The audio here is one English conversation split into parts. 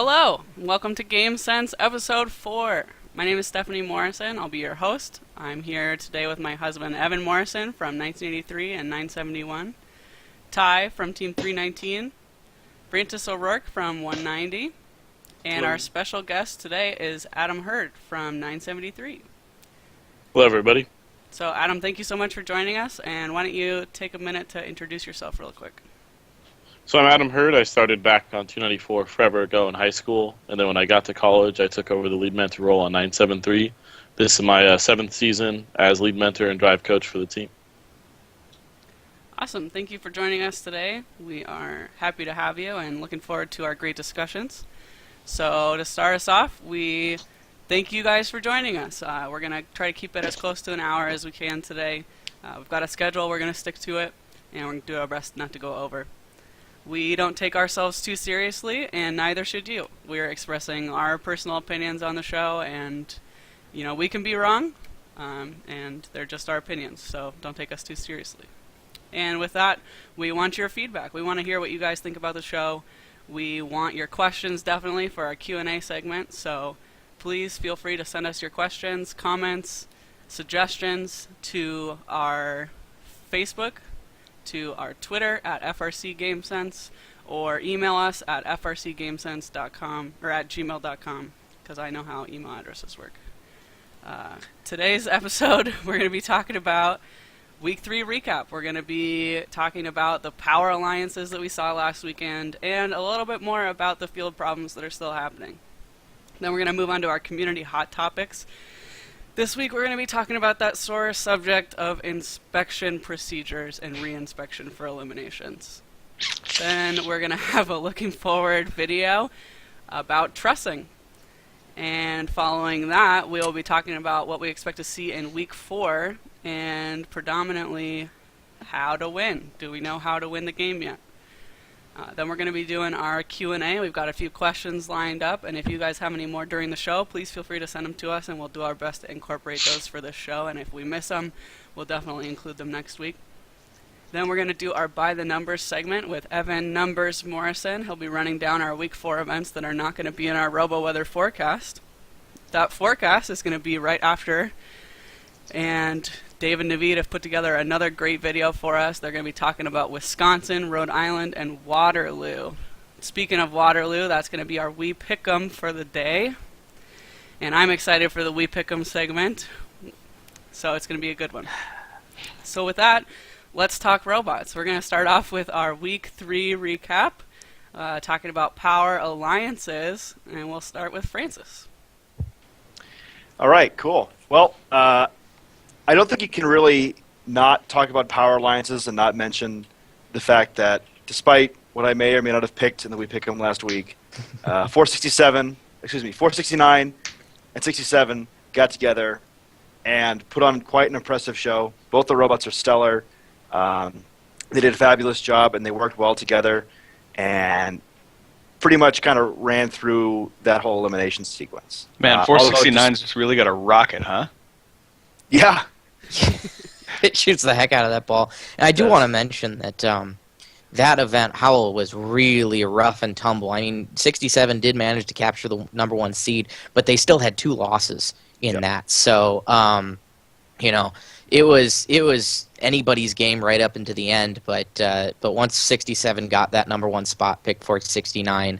Hello, and welcome to GameSense Episode 4. My name is Stephanie Morrison. I'll be your host. I'm here today with my husband Evan Morrison from 1983 and 971, Ty from Team 319, Brantis O'Rourke from 190, and Hello. our special guest today is Adam Hurd from 973. Hello, everybody. So Adam, thank you so much for joining us, and why don't you take a minute to introduce yourself real quick. So I'm Adam Hurd. I started back on 294 forever ago in high school, and then when I got to college, I took over the lead mentor role on 973. This is my seventh season as lead mentor and drive coach for the team. Awesome. Thank you for joining us today. We are happy to have you and looking forward to our great discussions. So to start us off, we thank you guys for joining us. We're going to try to keep it as close to an hour as we can today. We've got a schedule. We're going to stick to it, and we're going to do our best not to go over. We don't take ourselves too seriously, and neither should you. We're expressing our personal opinions on the show, and, we can be wrong, and they're just our opinions, so don't take us too seriously. And with that, we want your feedback. We want to hear what you guys think about the show. We want your questions, definitely, for our Q&A segment, so please feel free to send us your questions, comments, suggestions to our Facebook, to our Twitter at FRC GameSense, or email us at frcgamesense.com or at gmail.com, because I know how email addresses work. Today's episode, we're going to be talking about Week 3 recap. We're going to be talking about the power alliances that we saw last weekend, and a little bit more about the field problems that are still happening. Then we're going to move on to our community hot topics. This week we're going to be talking about that sore subject of inspection procedures and re-inspection for eliminations. Then we're going to have a looking forward video about trussing. And following that, we'll be talking about what we expect to see in Week 4 and predominantly how to win. Do we know how to win the game yet? Then we're going to be doing our Q&A. We've got a few questions lined up, and if you guys have any more during the show, please feel free to send them to us, and we'll do our best to incorporate those for this show, and if we miss them, we'll definitely include them next week. Then we're going to do our By the Numbers segment with Evan Numbers Morrison. He'll be running down our Week 4 events that are not going to be in our RoboWeather forecast. That forecast is going to be right after, and Dave and Naveed have put together another great video for us. They're going to be talking about Wisconsin, Rhode Island, and Waterloo. Speaking of Waterloo, that's going to be our We Pick 'em for the day. And I'm excited for the We Pick 'em segment. So it's going to be a good one. So with that, let's talk robots. We're going to start off with our Week 3 recap, talking about power alliances, and we'll start with Francis. All right, cool. Well, I don't think you can really not talk about power alliances and not mention the fact that despite what I may or may not have picked in the We Pick 'em last week, 469 and 67 got together and put on quite an impressive show. Both the robots are stellar. They did a fabulous job, and they worked well together, and pretty much kind of ran through that whole elimination sequence. Man, 469's just really got a rocket, huh? Yeah. It shoots the heck out of that ball. And I do want to mention that that event, Howell, was really rough and tumble. I mean, 67 did manage to capture the number 1 seed, but they still had 2 losses in that. So, it was anybody's game right up into the end. But once 67 got that number 1 spot picked for 69,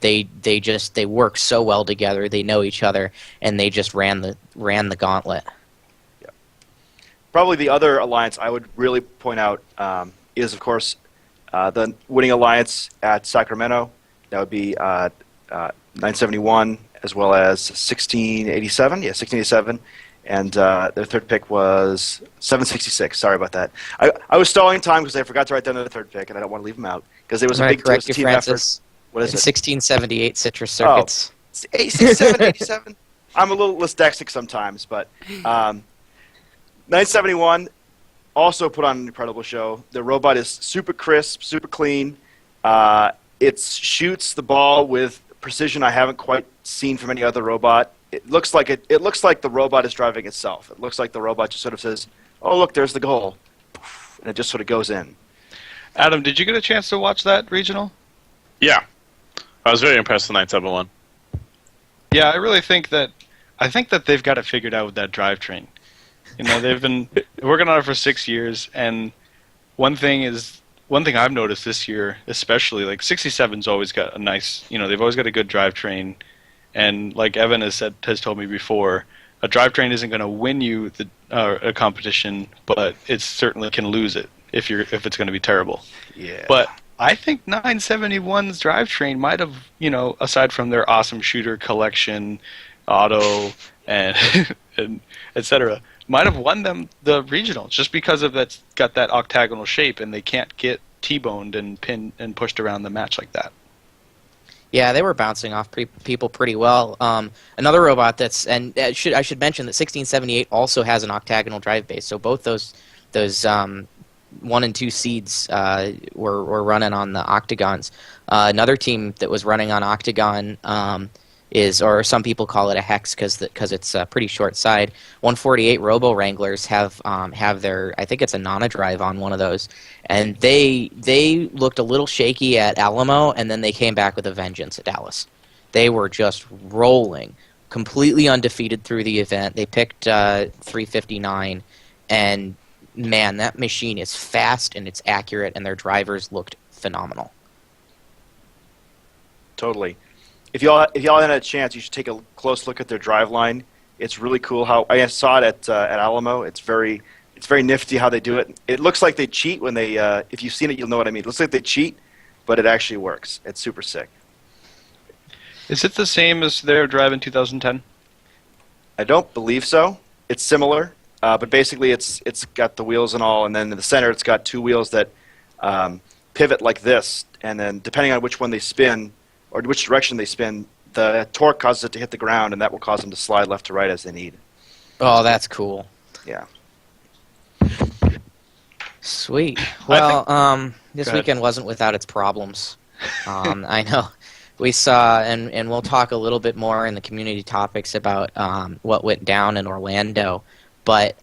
they work so well together. They know each other, and they just ran the gauntlet. Probably the other alliance I would really point out is, of course, the winning alliance at Sacramento. That would be 971 as well as 1687. Yeah, 1687. And their third pick was 766. Sorry about that. I was stalling time because I forgot to write down the third pick, and I don't want to leave them out because it was a big correct you, team Francis. effort. What is it? 1678 Citrus Circuits. 87, 87. I'm a little dyslexic sometimes, but 971 also put on an incredible show. The robot is super crisp, super clean. It shoots the ball with precision I haven't quite seen from any other robot. It looks like the robot is driving itself. It looks like the robot just sort of says, "Oh, look, there's the goal," and it just sort of goes in. Adam, did you get a chance to watch that regional? Yeah. I was very impressed with 971. Yeah, I really think that they've got it figured out with that drivetrain. You know, they've been working on it for 6 years, and one thing I've noticed this year, especially, like 67's always got a nice, they've always got a good drivetrain, and like Evan has told me before, a drivetrain isn't going to win you a competition, but it certainly can lose it if it's going to be terrible. Yeah. But I think 971's drivetrain might have, aside from their awesome shooter collection, auto, and and etc., might have won them the regional just because of that's got that octagonal shape, and they can't get T-boned and pinned and pushed around the match like that. Yeah, they were bouncing off people pretty well. Another robot I should mention that 1678 also has an octagonal drive base, so both those 1 and 2 seeds were running on the octagons. Another team that was running on octagon or some people call it a hex because it's a pretty short side. 148 Robo Wranglers have their, I think it's a Nana drive on one of those, and they looked a little shaky at Alamo, and then they came back with a vengeance at Dallas. They were just rolling, completely undefeated through the event. They picked 359, and man, that machine is fast and it's accurate, and their drivers looked phenomenal. Totally. If y'all had a chance, you should take a close look at their drive line. It's really cool how I saw it at Alamo. It's very nifty how they do it. It looks like they cheat when they. If you've seen it, you'll know what I mean. It looks like they cheat, but it actually works. It's super sick. Is it the same as their drive in 2010? I don't believe so. It's similar, but basically it's got the wheels and all, and then in the center it's got 2 wheels that pivot like this, and then depending on which one they spin or which direction they spin, the torque causes it to hit the ground, and that will cause them to slide left to right as they need. Oh, that's cool. Yeah. Sweet. Well, this weekend wasn't without its problems. I know. We saw, and we'll talk a little bit more in the community topics about what went down in Orlando, but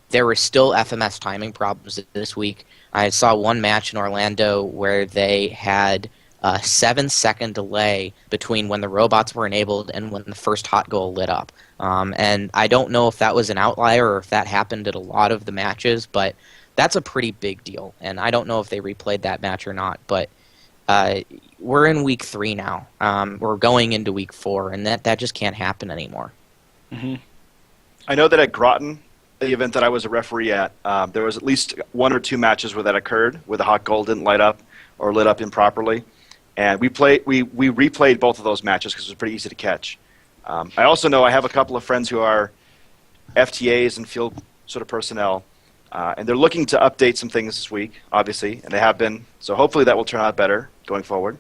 there were still FMS timing problems this week. I saw one match in Orlando where they had a 7-second delay between when the robots were enabled and when the first hot goal lit up. And I don't know if that was an outlier or if that happened at a lot of the matches, but that's a pretty big deal. And I don't know if they replayed that match or not, but we're in week 3 now. We're going into week 4, and that just can't happen anymore. Mm-hmm. I know that at Groton, the event that I was a referee at, there was at least 1 or 2 matches where that occurred, where the hot goal didn't light up or lit up improperly. And we replayed both of those matches because it was pretty easy to catch. I also know I have a couple of friends who are FTAs and field sort of personnel, and they're looking to update some things this week, obviously, and they have been. So hopefully that will turn out better going forward.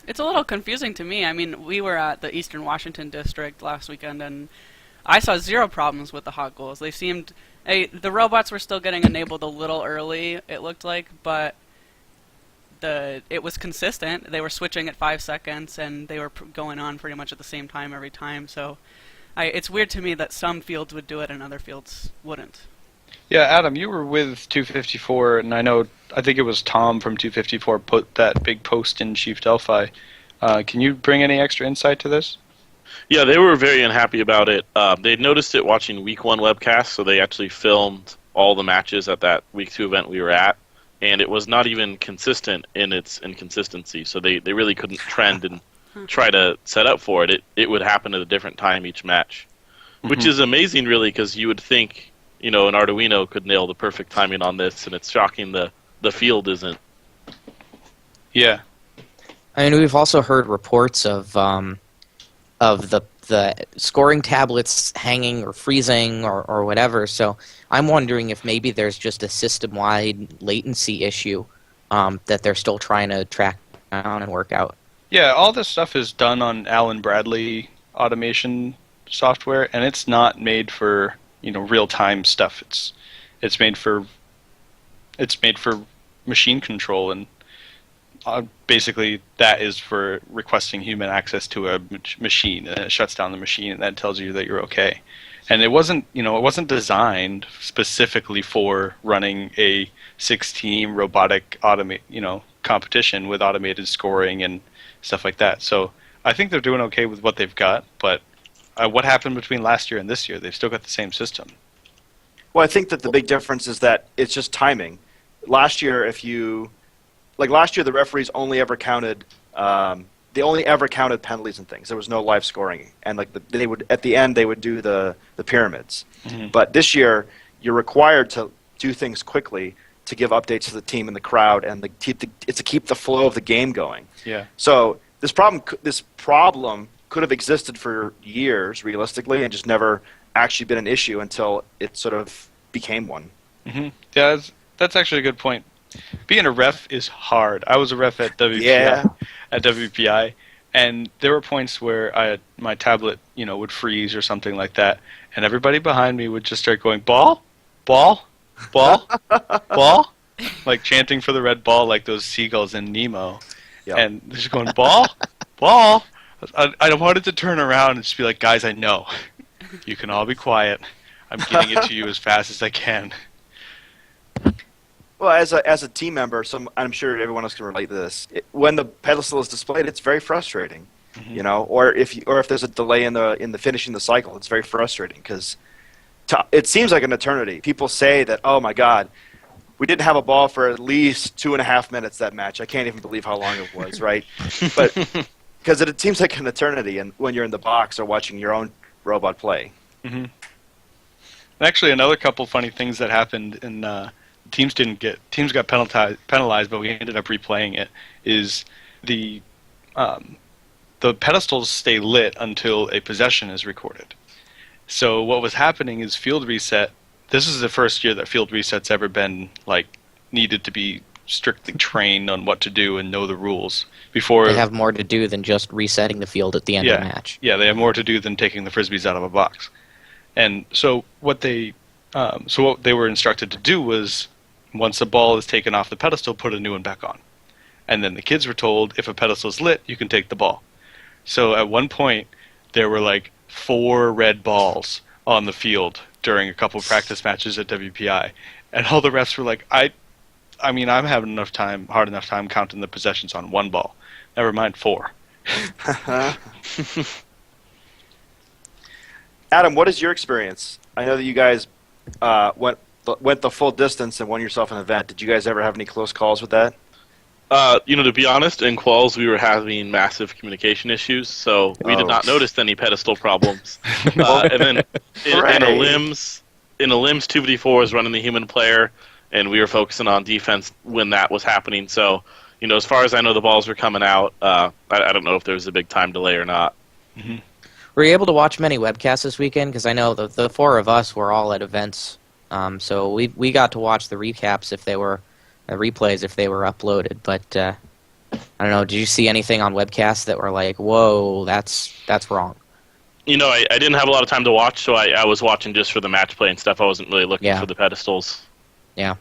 It's a little confusing to me. I mean, we were at the Eastern Washington District last weekend, and I saw 0 problems with the hot goals. They seemed... the robots were still getting enabled a little early, it looked like, but it was consistent. They were switching at 5 seconds, and they were going on pretty much at the same time every time. So it's weird to me that some fields would do it and other fields wouldn't. Yeah, Adam, you were with 254, and I think it was Tom from 254 put that big post in Chief Delphi. Can you bring any extra insight to this? Yeah, they were very unhappy about it. They noticed it watching Week 1 webcast, so they actually filmed all the matches at that Week 2 event we were at, and it was not even consistent in its inconsistency, so they really couldn't trend and try to set up for it. It would happen at a different time each match, which is amazing, really, because you would think, an Arduino could nail the perfect timing on this, and it's shocking the field isn't. Yeah. I mean, we've also heard reports of the scoring tablets hanging or freezing or whatever, so I'm wondering if maybe there's just a system-wide latency issue that they're still trying to track down and work out. Yeah, all this stuff is done on Allen Bradley automation software, and it's not made for real-time stuff. It's made for machine control, and basically that is for requesting human access to a machine, and it shuts down the machine, and that tells you that you're okay. And it wasn't designed specifically for running a 6-team robotic competition with automated scoring and stuff like that. So I think they're doing okay with what they've got, but what happened between last year and this year? They've still got the same system. Well, I think that the big difference is that it's just timing. Last year, last year, the referees only ever counted. They only ever counted penalties and things. There was no live scoring, and they would at the end they would do the pyramids. Mm-hmm. But this year, you're required to do things quickly to give updates to the team and the crowd, and to keep the flow of the game going. Yeah. So this problem could have existed for years, realistically, and just never actually been an issue until it sort of became one. Mm-hmm. Yeah, that's actually a good point. Being a ref is hard. I was a ref at WPI, and there were points where my tablet, would freeze or something like that, and everybody behind me would just start going, ball, ball, ball, ball, like chanting for the red ball like those seagulls in Nemo. Yep. And they're just going, ball, ball. I wanted to turn around and just be like, guys, I know. You can all be quiet. I'm getting it to you as fast as I can. Well, as a team member, I'm sure everyone else can relate to this. When the pedestal is displayed, it's very frustrating, Mm-hmm. Or if there's a delay in the finishing the cycle, it's very frustrating because it seems like an eternity. People say that, oh my God, we didn't have a ball for at least 2.5 minutes that match. I can't even believe how long it was, right? But because it seems like an eternity, and when you're in the box or watching your own robot play. Mm-hmm. Actually, another couple funny things that happened in teams got penalized, but we ended up replaying it. Is the pedestals stay lit until a possession is recorded. So what was happening is field reset. This is the first year that field reset's ever been needed to be strictly trained on what to do and know the rules before. They have more to do than just resetting the field at the end of the match. Yeah, they have more to do than taking the frisbees out of a box. And so what they were instructed to do was, once a ball is taken off the pedestal, put a new one back on. And then the kids were told, if a pedestal is lit, you can take the ball. So at one point, there were 4 red balls on the field during a couple of practice matches at WPI, and all the refs were like, I mean, I'm having hard enough time counting the possessions on 1 ball. Never mind 4. Adam, what is your experience? I know that you guys went the full distance and won yourself an event. Did you guys ever have any close calls with that? To be honest, in quals we were having massive communication issues, so we did not notice any pedestal problems. And then in a limbs 2v4 was running the human player, and we were focusing on defense when that was happening. So, as far as I know, the balls were coming out. I don't know if there was a big time delay or not. Mm-hmm. Were you able to watch many webcasts this weekend? Because I know the 4 of us were all at events, so we got to watch the recaps if they were replays if they were uploaded. But I don't know. Did you see anything on webcasts that were like, "Whoa, that's wrong"? I didn't have a lot of time to watch, so I was watching just for the match play and stuff. I wasn't really looking for the pedestals. Yeah,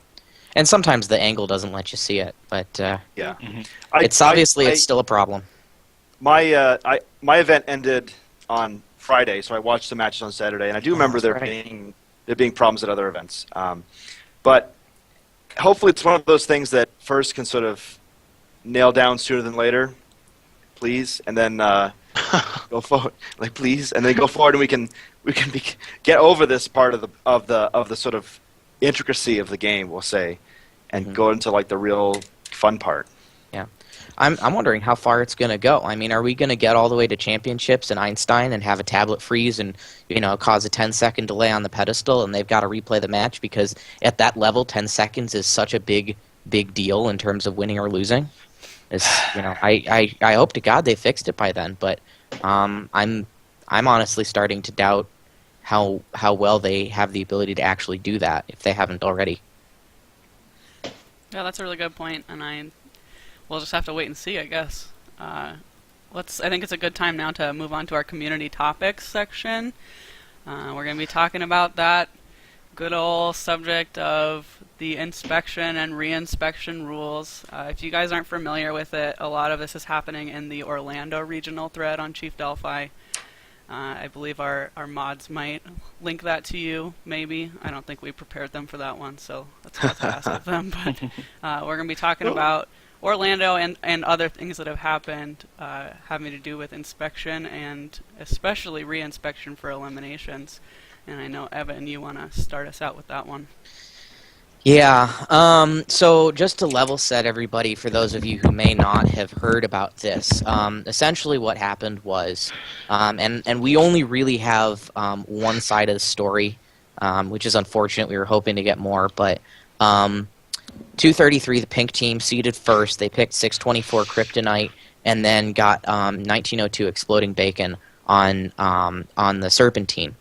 and sometimes the angle doesn't let you see it, but Yeah, Mm-hmm. it's still a problem. My event ended on Friday, so I watched the matches on Saturday, and I do remember there being problems at other events. But hopefully, it's one of those things that first can sort of nail down sooner than later, please, and then go forward, please, and then go forward, and we can get over this part of the sort of intricacy of the game, we'll say, and go into the real fun part. Yeah, I'm wondering how far it's going to go. I mean, are we going to get all the way to championships in Einstein and have a tablet freeze and cause a 10-second delay on the pedestal, and they've got to replay the match because at that level, 10 seconds is such a big deal in terms of winning or losing. I hope to God they fixed it by then, but I'm honestly starting to doubt how well they have the ability to actually do that if they haven't already. Yeah, that's a really good point, and we'll just have to wait and see, I guess. I think it's a good time now to move on to our community topics section. We're going to be talking about that good old subject of the inspection and reinspection rules. If you guys aren't familiar with it, a lot of this is happening in the Orlando regional thread on Chief Delphi. I believe our mods might link that to you, maybe. I don't think we prepared them for that one, so let's have to ask of them. But we're going to be talking about Orlando and other things that have happened having to do with inspection and especially re-inspection for eliminations. And I know, Evan, you want to start us out with that one. Yeah, so just to level set everybody, for those of you who may not have heard about this, essentially what happened was, and we only really have one side of the story, which is unfortunate. We were hoping to get more, but 233, the pink team, seeded first. They picked 624 Kryptonite, and then got 1902 Exploding Bacon on the Serpentine.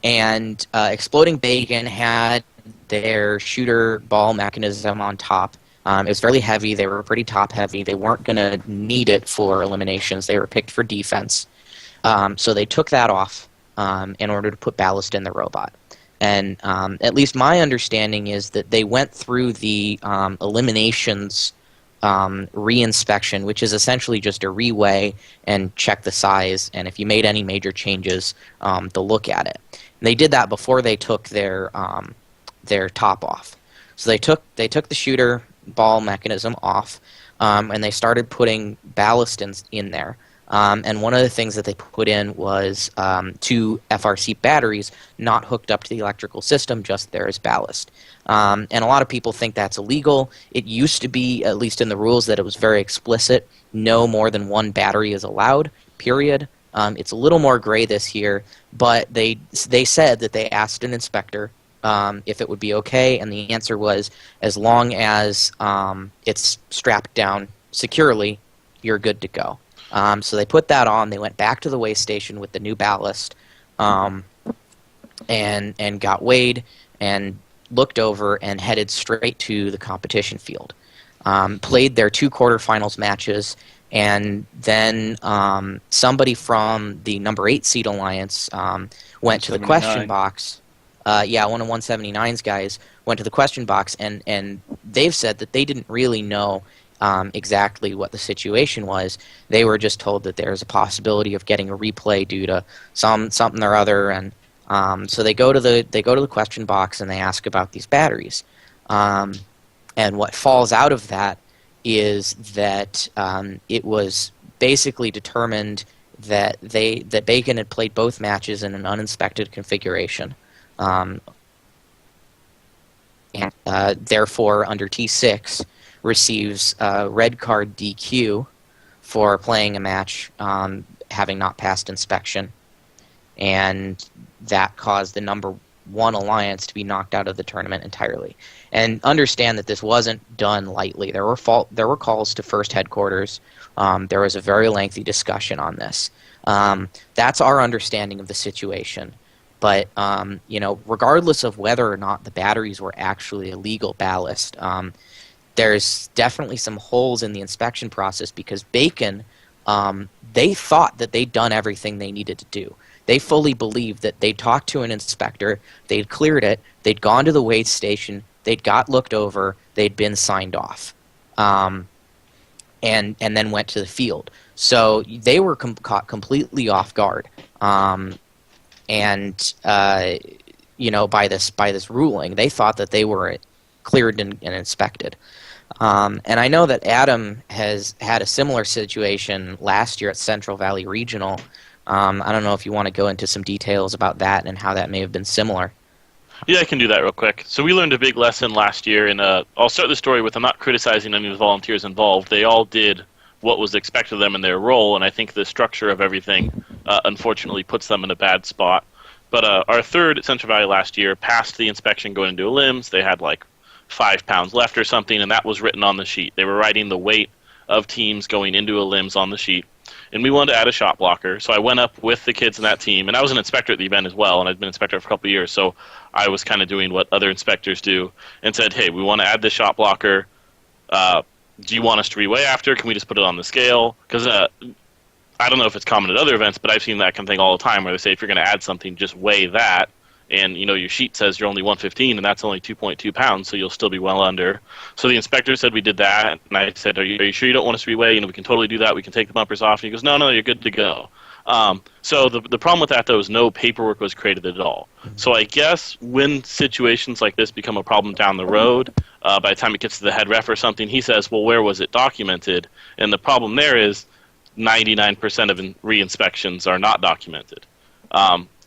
And Exploding Bacon had their shooter ball mechanism on top. It was fairly heavy. They were pretty top heavy. They weren't going to need it for eliminations. They were picked for defense. So they took that off in order to put ballast in the robot. And at least my understanding is that they went through the eliminations re-inspection, which is essentially just a reweigh and check the size, and if you made any major changes, they'll look at it. And they did that before they took their top off. So they took the shooter ball mechanism off, and they started putting ballast in there. And one of the things that they put in was 2 FRC batteries not hooked up to the electrical system, just there as ballast. And a lot of people think that's illegal. It used to be, at least in the rules, that it was very explicit. No more than 1 battery is allowed, period. It's a little more gray this year, but they said that they asked an inspector if it would be okay, and the answer was, as long as it's strapped down securely, you're good to go. So they put that on. They went back to the weigh station with the new ballast, and got weighed and looked over and headed straight to the competition field. Played their 2 quarterfinals matches, and then somebody from the number 8 seed alliance went to the question box. One of 179's guys went to the question box, and they've said that they didn't really know exactly what the situation was. They were just told that there's a possibility of getting a replay due to something or other, and so they go to the question box and they ask about these batteries. And what falls out of that is that it was basically determined that Bacon had played both matches in an uninspected configuration. And therefore, under T6, receives a red card DQ for playing a match having not passed inspection. And that caused the number 1 alliance to be knocked out of the tournament entirely. And understand that this wasn't done lightly. There were calls to first headquarters. There was a very lengthy discussion on this. That's our understanding of the situation. But regardless of whether or not the batteries were actually illegal ballast, there's definitely some holes in the inspection process, because Bacon, they thought that they'd done everything they needed to do. They fully believed that they'd talked to an inspector, they'd cleared it, they'd gone to the weigh station, they'd got looked over, they'd been signed off, and then went to the field. So they were caught completely off guard, by this ruling. They thought that they were cleared and inspected. And I know that Adam has had a similar situation last year at Central Valley Regional. I don't know if you want to go into some details about that and how that may have been similar. Yeah, I can do that real quick. So we learned a big lesson last year, and I'll start the story with, I'm not criticizing any of the volunteers involved. They all did what was expected of them in their role, and I think the structure of everything unfortunately puts them in a bad spot. But our third at Central Valley last year passed the inspection going into limbs. They had like 5 pounds left or something, and that was written on the sheet. They were writing the weight of teams going into a limbs on the sheet. And we wanted to add a shot blocker, so I went up with the kids in that team, and I was an inspector at the event as well, and I'd been an inspector for a couple of years, so I was kind of doing what other inspectors do, and said, hey, we want to add this shot blocker. Do you want us to reweigh after? Can we just put it on the scale? Because I don't know if it's common at other events, but I've seen that kind of thing all the time, where they say if you're going to add something, just weigh that. And your sheet says you're only 115, and that's only 2.2 pounds, so you'll still be well under. So the inspector said we did that, and I said, are you sure you don't want us to reweigh? We can totally do that. We can take the bumpers off. And he goes, no, you're good to go. So the problem with that, though, is no paperwork was created at all. So I guess when situations like this become a problem down the road, by the time it gets to the head ref or something, he says, well, where was it documented? And the problem there is 99% of re-inspections are not documented.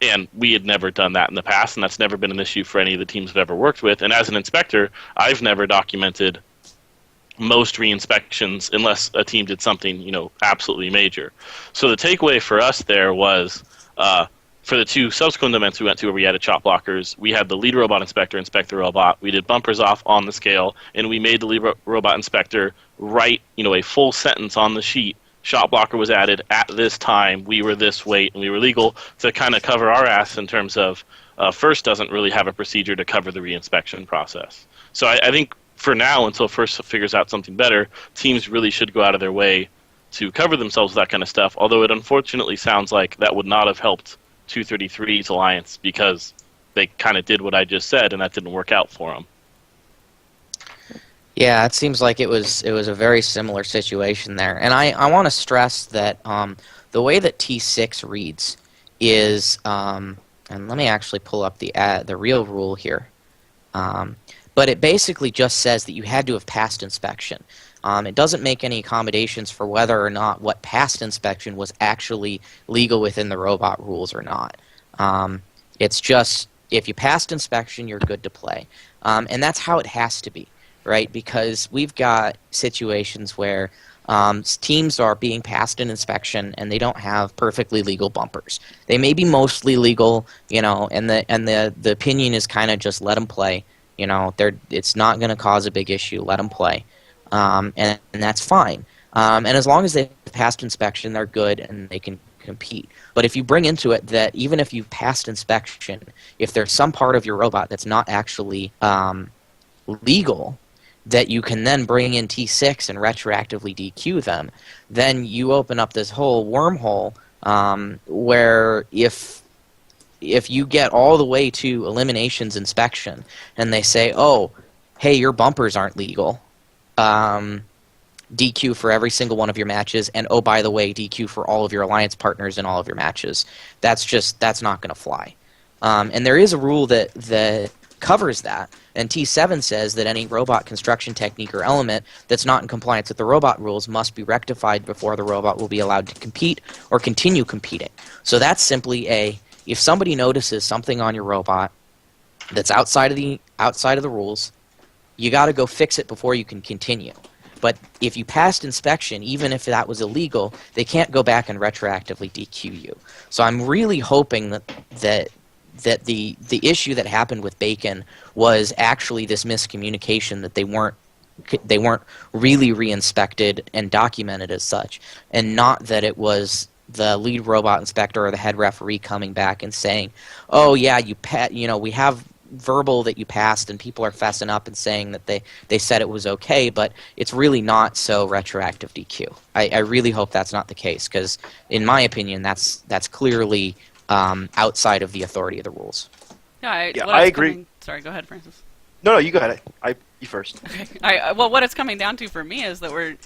And we had never done that in the past, and that's never been an issue for any of the teams I've ever worked with. And as an inspector, I've never documented most re-inspections unless a team did something, absolutely major. So the takeaway for us there was, for the 2 subsequent events we went to where we had chop blockers, we had the lead robot inspector inspect the robot. We did bumpers off on the scale, and we made the lead robot inspector write, a full sentence on the sheet. Shot blocker was added at this time. We were this weight, and we were legal, to kind of cover our ass in terms of FIRST doesn't really have a procedure to cover the reinspection process. So I think for now, until FIRST figures out something better, teams really should go out of their way to cover themselves with that kind of stuff. Although it unfortunately sounds like that would not have helped 233's Alliance, because they kind of did what I just said, and that didn't work out for them. Yeah, it seems like it was a very similar situation there. And I want to stress that the way that T6 reads is, and let me actually pull up the real rule here. But it basically just says that you had to have passed inspection. It doesn't make any accommodations for whether or not what past inspection was actually legal within the robot rules or not. It's just, if you passed inspection, you're good to play. And that's how it has to be, right? Because we've got situations where teams are being passed an inspection and they don't have perfectly legal bumpers. They may be mostly legal, and the opinion is kind of just let them play. It's not going to cause a big issue. Let them play, and that's fine. And as long as they've passed inspection, they're good and they can compete. But if you bring into it that even if you've passed inspection, if there's some part of your robot that's not actually legal, that you can then bring in T6 and retroactively DQ them, then you open up this whole wormhole where if you get all the way to eliminations inspection and they say, oh, hey, your bumpers aren't legal, DQ for every single one of your matches, and oh, by the way, DQ for all of your alliance partners in all of your matches, that's not going to fly. And there is a rule that covers that, and T7 says that any robot construction technique or element that's not in compliance with the robot rules must be rectified before the robot will be allowed to compete or continue competing. So that's simply if somebody notices something on your robot that's outside of the rules, you got to go fix it before you can continue. But if you passed inspection, even if that was illegal, they can't go back and retroactively DQ you. So I'm really hoping that the issue that happened with Bacon was actually this miscommunication, that they weren't really re-inspected and documented as such, and not that it was the lead robot inspector or the head referee coming back and saying, oh yeah, we have verbal that you passed, and people are fessing up and saying that they said it was okay, but it's really not, so retroactive DQ. I really hope that's not the case, because in my opinion that's clearly outside of the authority of the rules. I agree. Sorry, go ahead, Francis. No, you go ahead. You first. Okay. Well, what it's coming down to for me is that we're,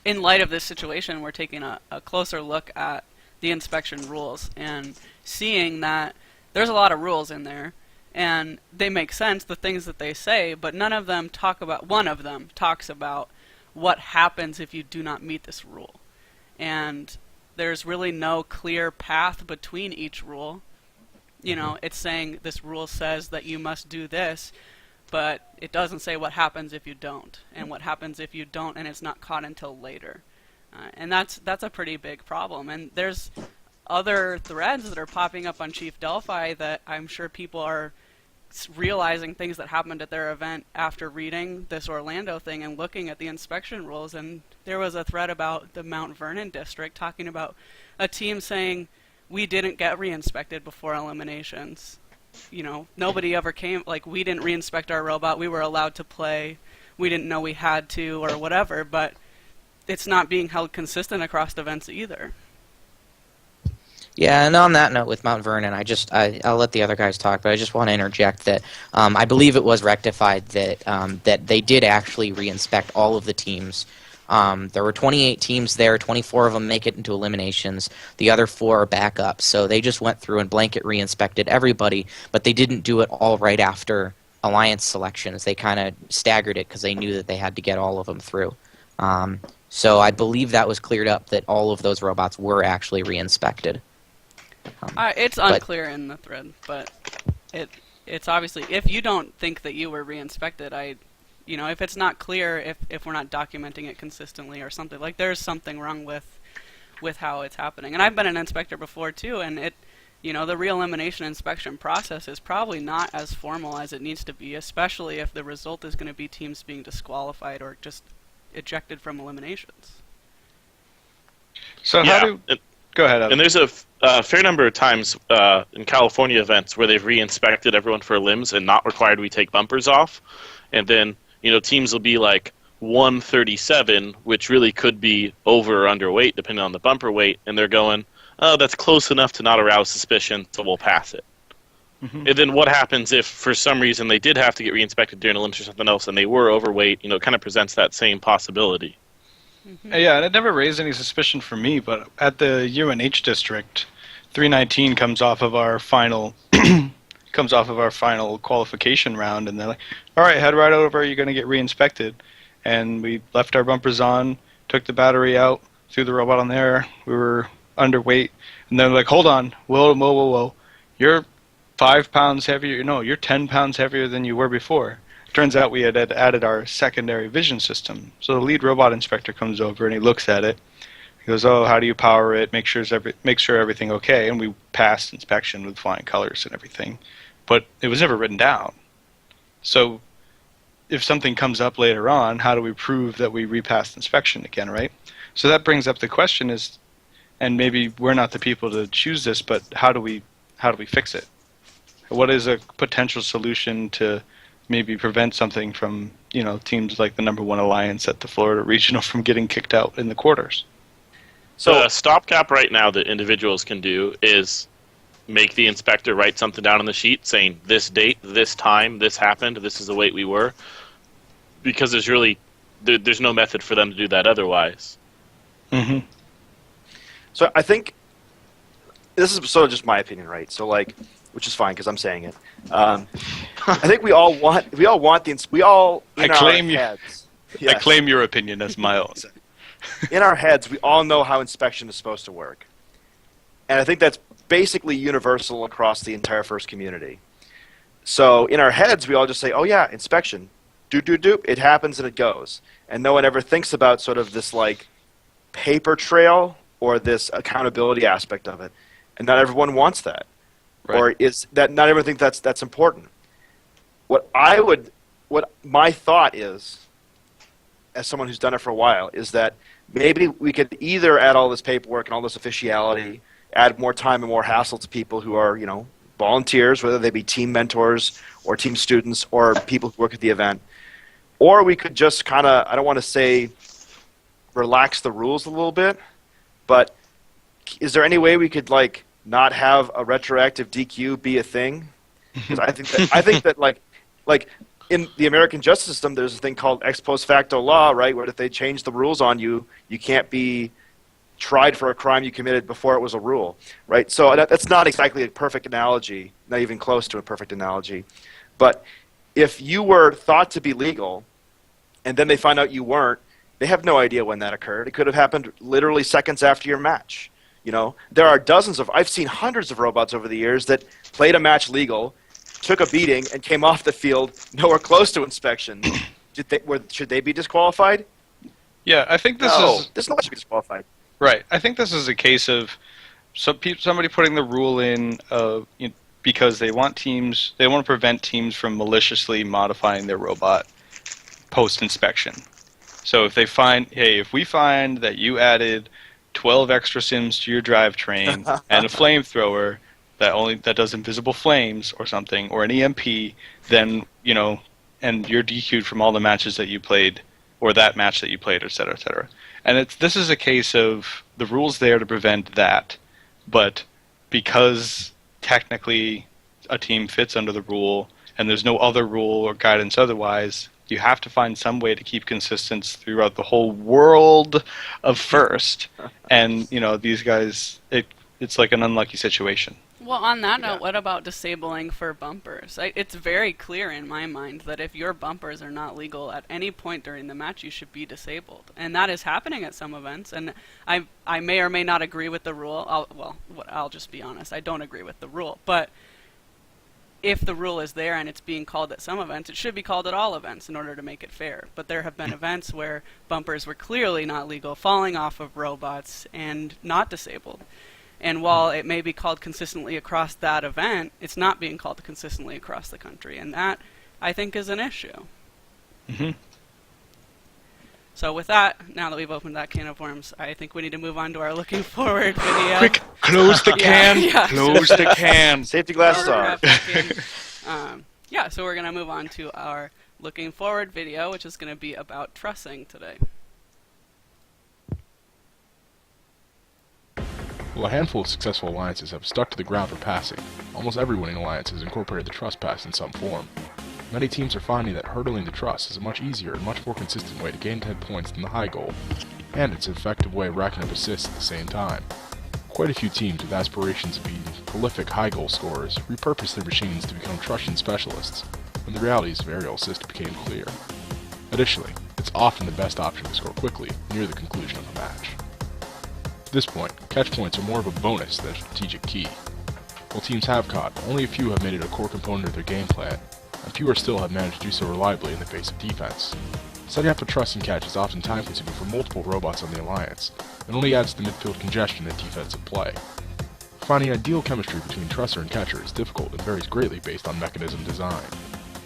in light of this situation, we're taking a closer look at the inspection rules and seeing that there's a lot of rules in there, and they make sense, the things that they say, but one of them talks about what happens if you do not meet this rule. And there's really no clear path between each rule. It's saying this rule says that you must do this, but it doesn't say what happens if you don't, and what happens if you don't and it's not caught until later. And that's a pretty big problem. And there's other threads that are popping up on Chief Delphi that I'm sure people are realizing things that happened at their event after reading this Orlando thing and looking at the inspection rules. And there was a thread about the Mount Vernon district talking about a team saying, we didn't get re-inspected before eliminations. Nobody ever came, we didn't re-inspect our robot, we were allowed to play, we didn't know we had to, or whatever, but it's not being held consistent across events either. Yeah, and on that note with Mount Vernon, I'll let the other guys talk, but I just want to interject that I believe it was rectified that they did actually re-inspect all of the teams There were 28 teams there. 24 of them make it into eliminations. The other 4 are backups. So they just went through and blanket re-inspected everybody, but they didn't do it all right after alliance selections. They kind of staggered it because they knew that they had to get all of them through. So I believe that was cleared up that all of those robots were actually re-inspected. It's unclear in the thread, but it's obviously, if you don't think that you were re-inspected, if it's not clear, if we're not documenting it consistently or something, like there's something wrong with how it's happening. And I've been an inspector before too, and the re-elimination inspection process is probably not as formal as it needs to be, especially if the result is going to be teams being disqualified or just ejected from eliminations. So go ahead, Adam. And there's a fair number of times in California events where they've re-inspected everyone for limbs and not required we take bumpers off, and then teams will be like 137, which really could be over or underweight depending on the bumper weight, and they're going, oh, that's close enough to not arouse suspicion, so we'll pass it. Mm-hmm. And then what happens if for some reason they did have to get re-inspected during a limit or something else and they were overweight? It kind of presents that same possibility. Mm-hmm. Yeah, and it never raised any suspicion for me, but at the UNH district, 319 comes off of our final qualification round, and they're like, all right, head right over, you're going to get re-inspected. And we left our bumpers on, took the battery out, threw the robot on there, we were underweight, and they're like, hold on, whoa, you're 5 pounds heavier, no, you're 10 pounds heavier than you were before. Turns out we had added our secondary vision system. So the lead robot inspector comes over and he looks at it. He goes, oh, how do you power it? Make sure everything okay. And we passed inspection with flying colors and everything. But it was never written down. So if something comes up later on, how do we prove that we repassed inspection again, right? So that brings up the question is, and maybe we're not the people to choose this, but how do we fix it? What is a potential solution to maybe prevent something from, teams like the number 1 alliance at the Florida Regional from getting kicked out in the quarters? So a stopgap right now that individuals can do is make the inspector write something down on the sheet saying this date, this time, this happened, this is the weight we were, because there's no method for them to do that otherwise. Mm-hmm. So I think this is sort of just my opinion, right? So which is fine because I'm saying it. I think we all want in our heads. Yes. I claim your opinion as my own. In our heads, we all know how inspection is supposed to work, and I think that's basically universal across the entire FIRST community. So in our heads, we all just say, "Oh yeah, inspection, do. It happens and it goes," and no one ever thinks about sort of this paper trail or this accountability aspect of it, and not everyone wants that. Right. Or is that not everyone thinks that's important? What my thought is, as someone who's done it for a while, is that maybe we could either add all this paperwork and all this officiality, add more time and more hassle to people who are, volunteers, whether they be team mentors or team students or people who work at the event, or we could just kind of, I don't want to say relax the rules a little bit, but is there any way we could not have a retroactive DQ be a thing? Because I think that like in the American justice system, there's a thing called ex post facto law, right? Where if they change the rules on you, you can't be tried for a crime you committed before it was a rule, right? So that's not exactly a perfect analogy, not even close to a perfect analogy. But if you were thought to be legal, and then they find out you weren't, they have no idea when that occurred. It could have happened literally seconds after your match. There are I've seen hundreds of robots over the years that played a match legal, took a beating, and came off the field nowhere close to inspection. Should they be disqualified? Yeah, I think there's no way to be disqualified. Right. I think this is a case of somebody putting the rule in because they want to prevent teams from maliciously modifying their robot post-inspection. So if we find that you added 12 extra sims to your drivetrain and a flamethrower that does invisible flames or something, or an EMP, then, and you're DQ'd from all the matches that you played, or that match that you played, et cetera, et cetera. And this is a case of the rule's there to prevent that, but because technically a team fits under the rule, and there's no other rule or guidance otherwise, You have to find some way to keep consistency throughout the whole world of first. And, these guys, it's like an unlucky situation. Well, on that note, Yeah. what about disabling for bumpers? It's very clear in my mind that if your bumpers are not legal at any point during the match, you should be disabled. And that is happening at some events. And I may or may not agree with the rule. I'll just be honest. I don't agree with the rule. But if the rule is there and it's being called at some events, it should be called at all events in order to make it fair. But there have been events where bumpers were clearly not legal, falling off of robots and not disabled. And while it may be called consistently across that event, it's not being called consistently across the country. And that, I think, is an issue. Mm-hmm. So with that, now that we've opened that can of worms, I think we need to move on to our looking forward video. Quick, close the can. Yeah. Close the can. Safety glasses off. So we're going to move on to our looking forward video, which is going to be about trussing today. While a handful of successful alliances have stuck to the ground for passing, almost every winning alliance has incorporated the truss pass in some form. Many teams are finding that hurdling the truss is a much easier and much more consistent way to gain 10 points than the high goal, and it's an effective way of racking up assists at the same time. Quite a few teams with aspirations of being prolific high goal scorers repurpose their machines to become trushing specialists, when the realities of aerial assist became clear. Additionally, it's often the best option to score quickly near the conclusion of a match. At this point, catch points are more of a bonus than a strategic key. While teams have caught, only a few have made it a core component of their game plan, and fewer still have managed to do so reliably in the face of defense. Setting up a trussing catch is often time-consuming for multiple robots on the alliance, and only adds to the midfield congestion in defensive play. Finding ideal chemistry between trusser and catcher is difficult and varies greatly based on mechanism design.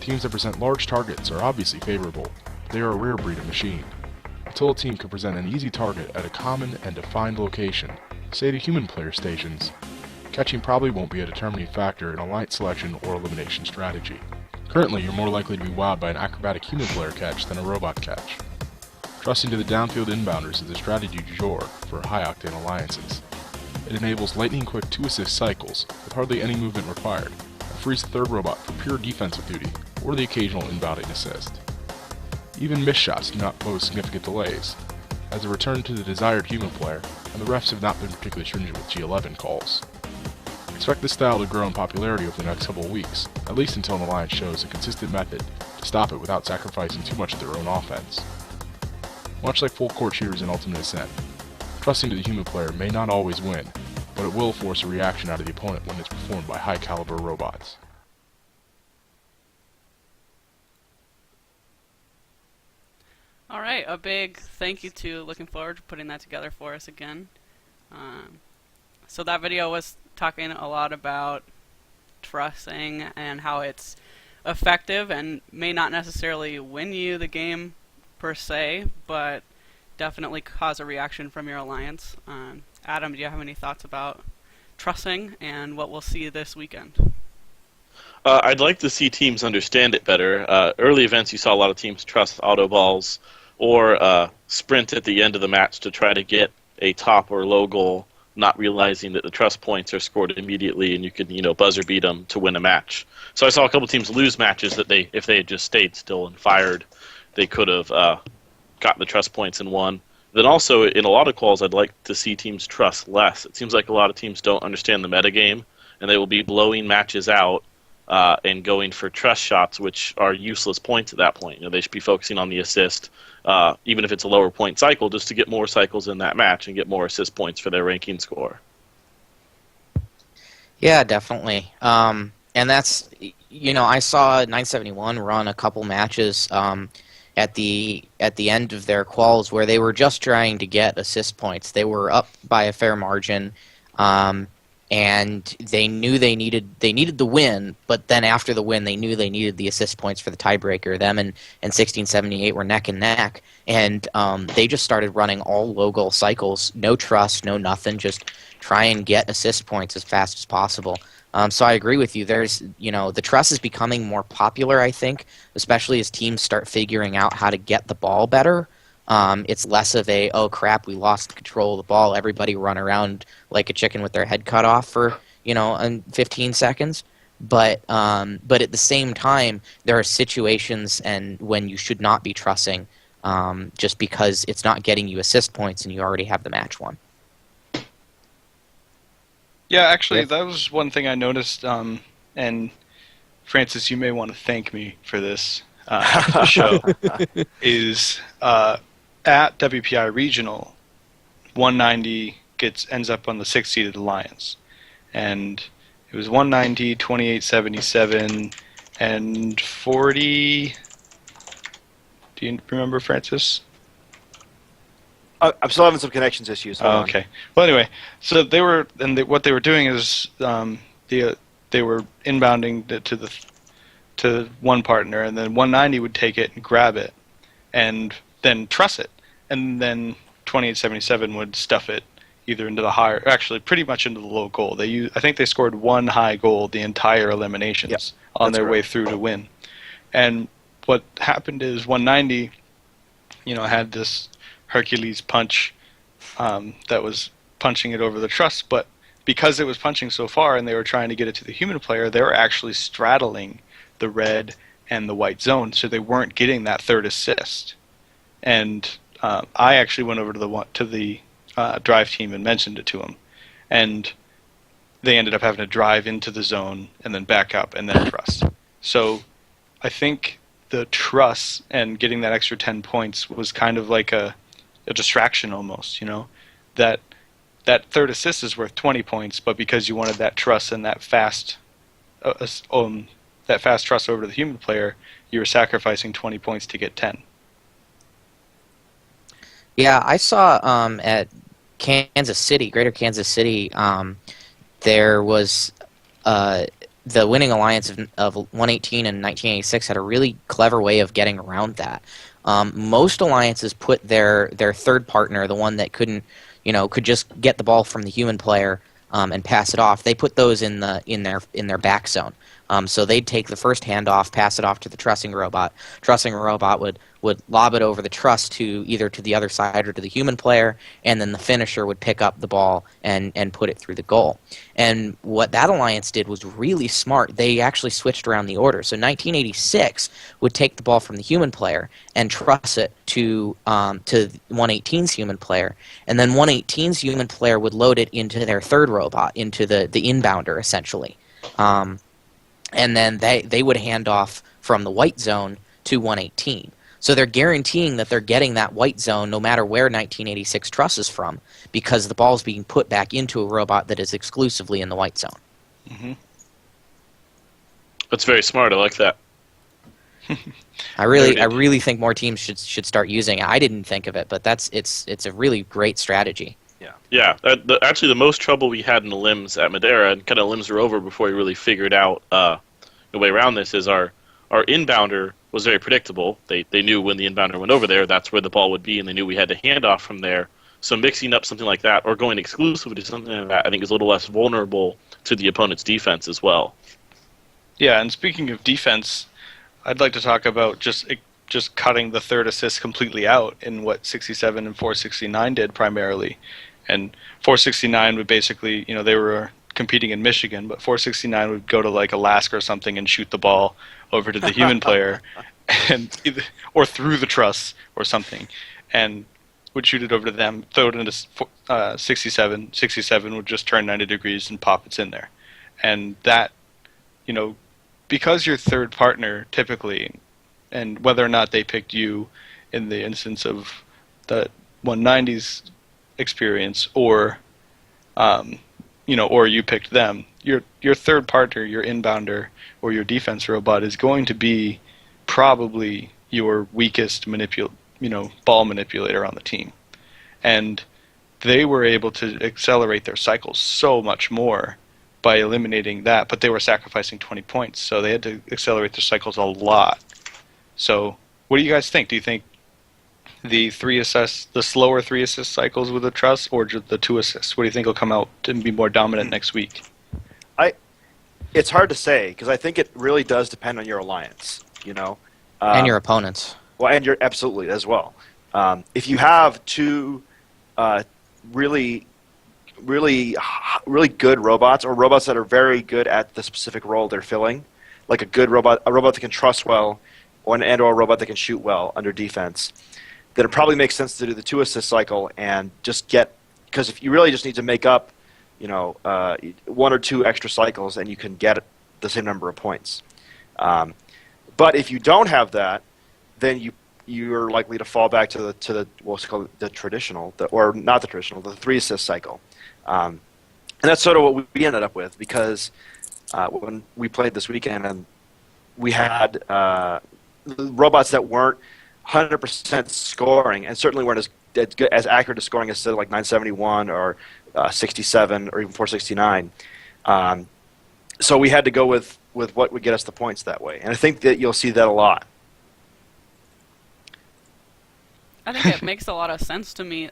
Teams that present large targets are obviously favorable, but they are a rare breed of machine. Until a team can present an easy target at a common and defined location, say the human player stations, catching probably won't be a determining factor in alliance selection or elimination strategy. Currently, you're more likely to be wowed by an acrobatic human player catch than a robot catch. Trussing to the downfield inbounders is a strategy du jour for high-octane alliances. It enables lightning-quick 2-assist cycles with hardly any movement required, and frees the third robot for pure defensive duty or the occasional inbounding assist. Even missed shots do not pose significant delays, as a return to the desired human player, and the refs have not been particularly stringent with G11 calls. Expect this style to grow in popularity over the next couple of weeks, at least until an alliance shows a consistent method to stop it without sacrificing too much of their own offense. Much like full court shooters in Ultimate Ascent, trusting to the human player may not always win, but it will force a reaction out of the opponent when it's performed by high-caliber robots. Alright, a big thank you to Looking Forward to putting that together for us again. So that video was talking a lot about trussing and how it's effective and may not necessarily win you the game per se, but definitely cause a reaction from your alliance. Adam, do you have any thoughts about trussing and what we'll see this weekend? I'd like to see teams understand it better. Early events, you saw a lot of teams trust auto balls or sprint at the end of the match to try to get a top or low goal, not realizing that the trust points are scored immediately and you could, buzzer beat them to win a match. So I saw a couple teams lose matches that if they had just stayed still and fired, they could have got the trust points and won. Then also, in a lot of calls, I'd like to see teams trust less. It seems like a lot of teams don't understand the metagame, and they will be blowing matches out and going for trust shots, which are useless points at that point. They should be focusing on the assist, even if it's a lower point cycle, just to get more cycles in that match and get more assist points for their ranking score. Yeah, definitely. And that's, I saw 971 run a couple matches at the end of their quals where they were just trying to get assist points. They were up by a fair margin, and they knew they needed the win, but then after the win, they knew they needed the assist points for the tiebreaker. Them and 1678 were neck and neck, and they just started running all low goal cycles, no trust, no nothing, just try and get assist points as fast as possible. So I agree with you. There's, the trust is becoming more popular, I think, especially as teams start figuring out how to get the ball better. It's less of a, oh crap, we lost control of the ball, everybody run around like a chicken with their head cut off for, in 15 seconds. but at the same time, there are situations and when you should not be trussing, just because it's not getting you assist points and you already have the match won. Yeah, actually, that was one thing I noticed. And Francis, you may want to thank me for this after the show. Is at WPI Regional, 190 ends up on the 6-seeded alliance, and it was 190, 2877, and 40. Do you remember, Francis? I'm still having some connections issues. Hold on. Okay. Well, anyway, so what they were doing is they were inbounding to one partner, and then 190 would take it and grab it, and then truss it, and then 2877 would stuff it either into the higher, actually pretty much into the low goal. I think they scored one high goal the entire eliminations on their way through to win. And what happened is 190, had this Hercules punch that was punching it over the truss, but because it was punching so far and they were trying to get it to the human player, they were actually straddling the red and the white zone, so they weren't getting that third assist. And I actually went over to the drive team and mentioned it to them, and they ended up having to drive into the zone and then back up and then truss. So I think the truss and getting that extra 10 points was kind of like a distraction almost, that third assist is worth 20 points, but because you wanted that truss and that fast truss over to the human player, you were sacrificing 20 points to get 10. Yeah, I saw at Kansas City, Greater Kansas City, there was the winning alliance of 118 and 1986 had a really clever way of getting around that. Most alliances put their third partner, the one that could just get the ball from the human player and pass it off. They put those in their back zone. So they'd take the first handoff, pass it off to the trussing robot. Trussing robot would lob it over the truss to either to the other side or to the human player, and then the finisher would pick up the ball and put it through the goal. And what that alliance did was really smart. They actually switched around the order. So 1986 would take the ball from the human player and truss it to 118's human player, and then 118's human player would load it into their third robot, into the inbounder essentially. And then they would hand off from the white zone to 118. So they're guaranteeing that they're getting that white zone no matter where 1986 truss is from, because the ball is being put back into a robot that is exclusively in the white zone. Mm-hmm. That's very smart. I like that. I really think more teams should start using it. I didn't think of it, but it's a really great strategy. Yeah. Actually, the most trouble we had in the limbs at Madeira, and kind of limbs were over before we really figured out the way around this, is our inbounder was very predictable. They knew when the inbounder went over there, that's where the ball would be, and they knew we had to hand off from there. So mixing up something like that or going exclusively to something like that, I think is a little less vulnerable to the opponent's defense as well. Yeah, and speaking of defense, I'd like to talk about just cutting the third assist completely out in what 67 and 469 did primarily. And 469 would basically, they were competing in Michigan, but 469 would go to like Alaska or something and shoot the ball over to the human player, or through the truss or something, and would shoot it over to them, throw it into 67. 67 would just turn 90 degrees and pop it in there. And that, because your third partner typically, and whether or not they picked you in the instance of the 190's experience, or or you picked them, your third partner, your inbounder or your defense robot is going to be probably your weakest ball manipulator on the team. And they were able to accelerate their cycles so much more by eliminating that, but they were sacrificing 20 points, so they had to accelerate their cycles a lot. So what do you guys think? Do you think the slower 3 assist cycles with the truss, or just the 2 assists? What do you think will come out and be more dominant next week? It's hard to say, because I think it really does depend on your alliance, And your opponents. Well, and you're absolutely as well. If you have two really really good robots, or robots that are very good at the specific role they're filling, like a robot that can trust well, or a robot that can shoot well under defense, then it probably makes sense to do the 2 assist cycle and just get, because if you really just need to make up, 1 or 2 extra cycles, and you can get the same number of points. But if you don't have that, then you're likely to fall back to the what's called the traditional, or not the traditional, the 3 assist cycle, and that's sort of what we ended up with, because when we played this weekend, and we had robots that weren't 100% scoring, and certainly weren't as accurate as scoring as, say, like 971 or 67 or even 469. So we had to go with what would get us the points that way, and I think that you'll see that a lot. I think it makes a lot of sense to me.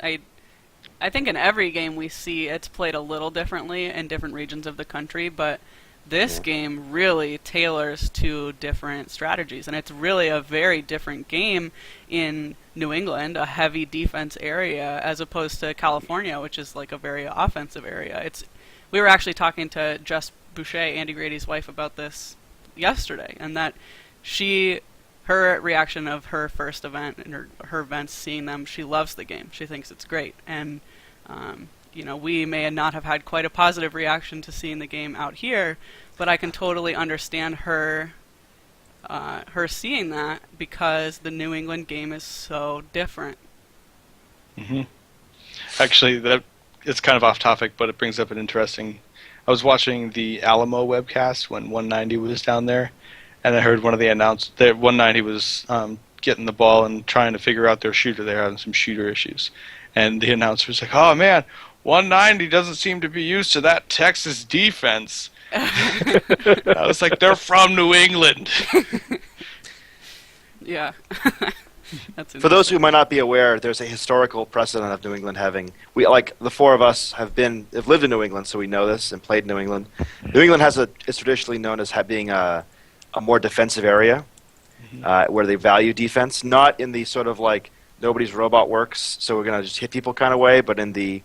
I think in every game we see it's played a little differently in different regions of the country, but this game really tailors to different strategies, and it's really a very different game in New England, a heavy defense area, as opposed to California, which is like a very offensive area. We were actually talking to Jess Boucher, Andy Grady's wife, about this yesterday, and that her reaction of her first event and her events, seeing them, she loves the game. She thinks it's great, and we may not have had quite a positive reaction to seeing the game out here, but I can totally understand her seeing that, because the New England game is so different. Mm-hmm. Actually, it's kind of off topic, but it brings up an interesting. I was watching the Alamo webcast when 190 was down there, and I heard one of the announcers that 190 was getting the ball and trying to figure out their shooter. They're having some shooter issues, and the announcer was like, "Oh man, 190 doesn't seem to be used to that Texas defense." I was like, "They're from New England." Yeah. That's For those who might not be aware, there's a historical precedent of New England having. The 4 of us have lived in New England, so we know this and played New England. New England is traditionally known as being a more defensive area, where they value defense, not in the sort of like nobody's robot works, so we're going to just hit people kind of way, but in the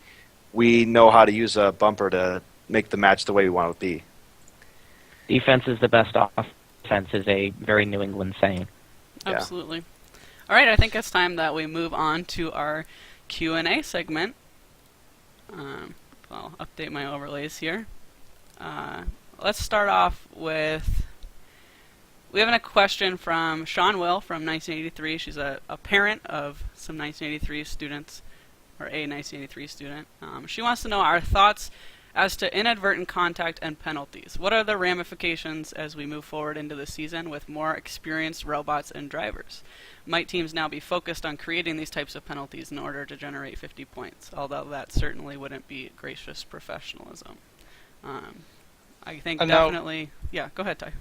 we know how to use a bumper to make the match the way we want it to be. Defense is the best offense is a very New England saying. Absolutely. All right, I think it's time that we move on to our Q&A segment. I'll update my overlays here. Let's start off with... We have a question from Sean Will from 1983. She's a parent of some 1983 students, or a 1983 student. She wants to know our thoughts as to inadvertent contact and penalties. What are the ramifications as we move forward into the season with more experienced robots and drivers? Might teams now be focused on creating these types of penalties in order to generate 50 points? Although that certainly wouldn't be gracious professionalism. I think definitely... Yeah, go ahead, Ty.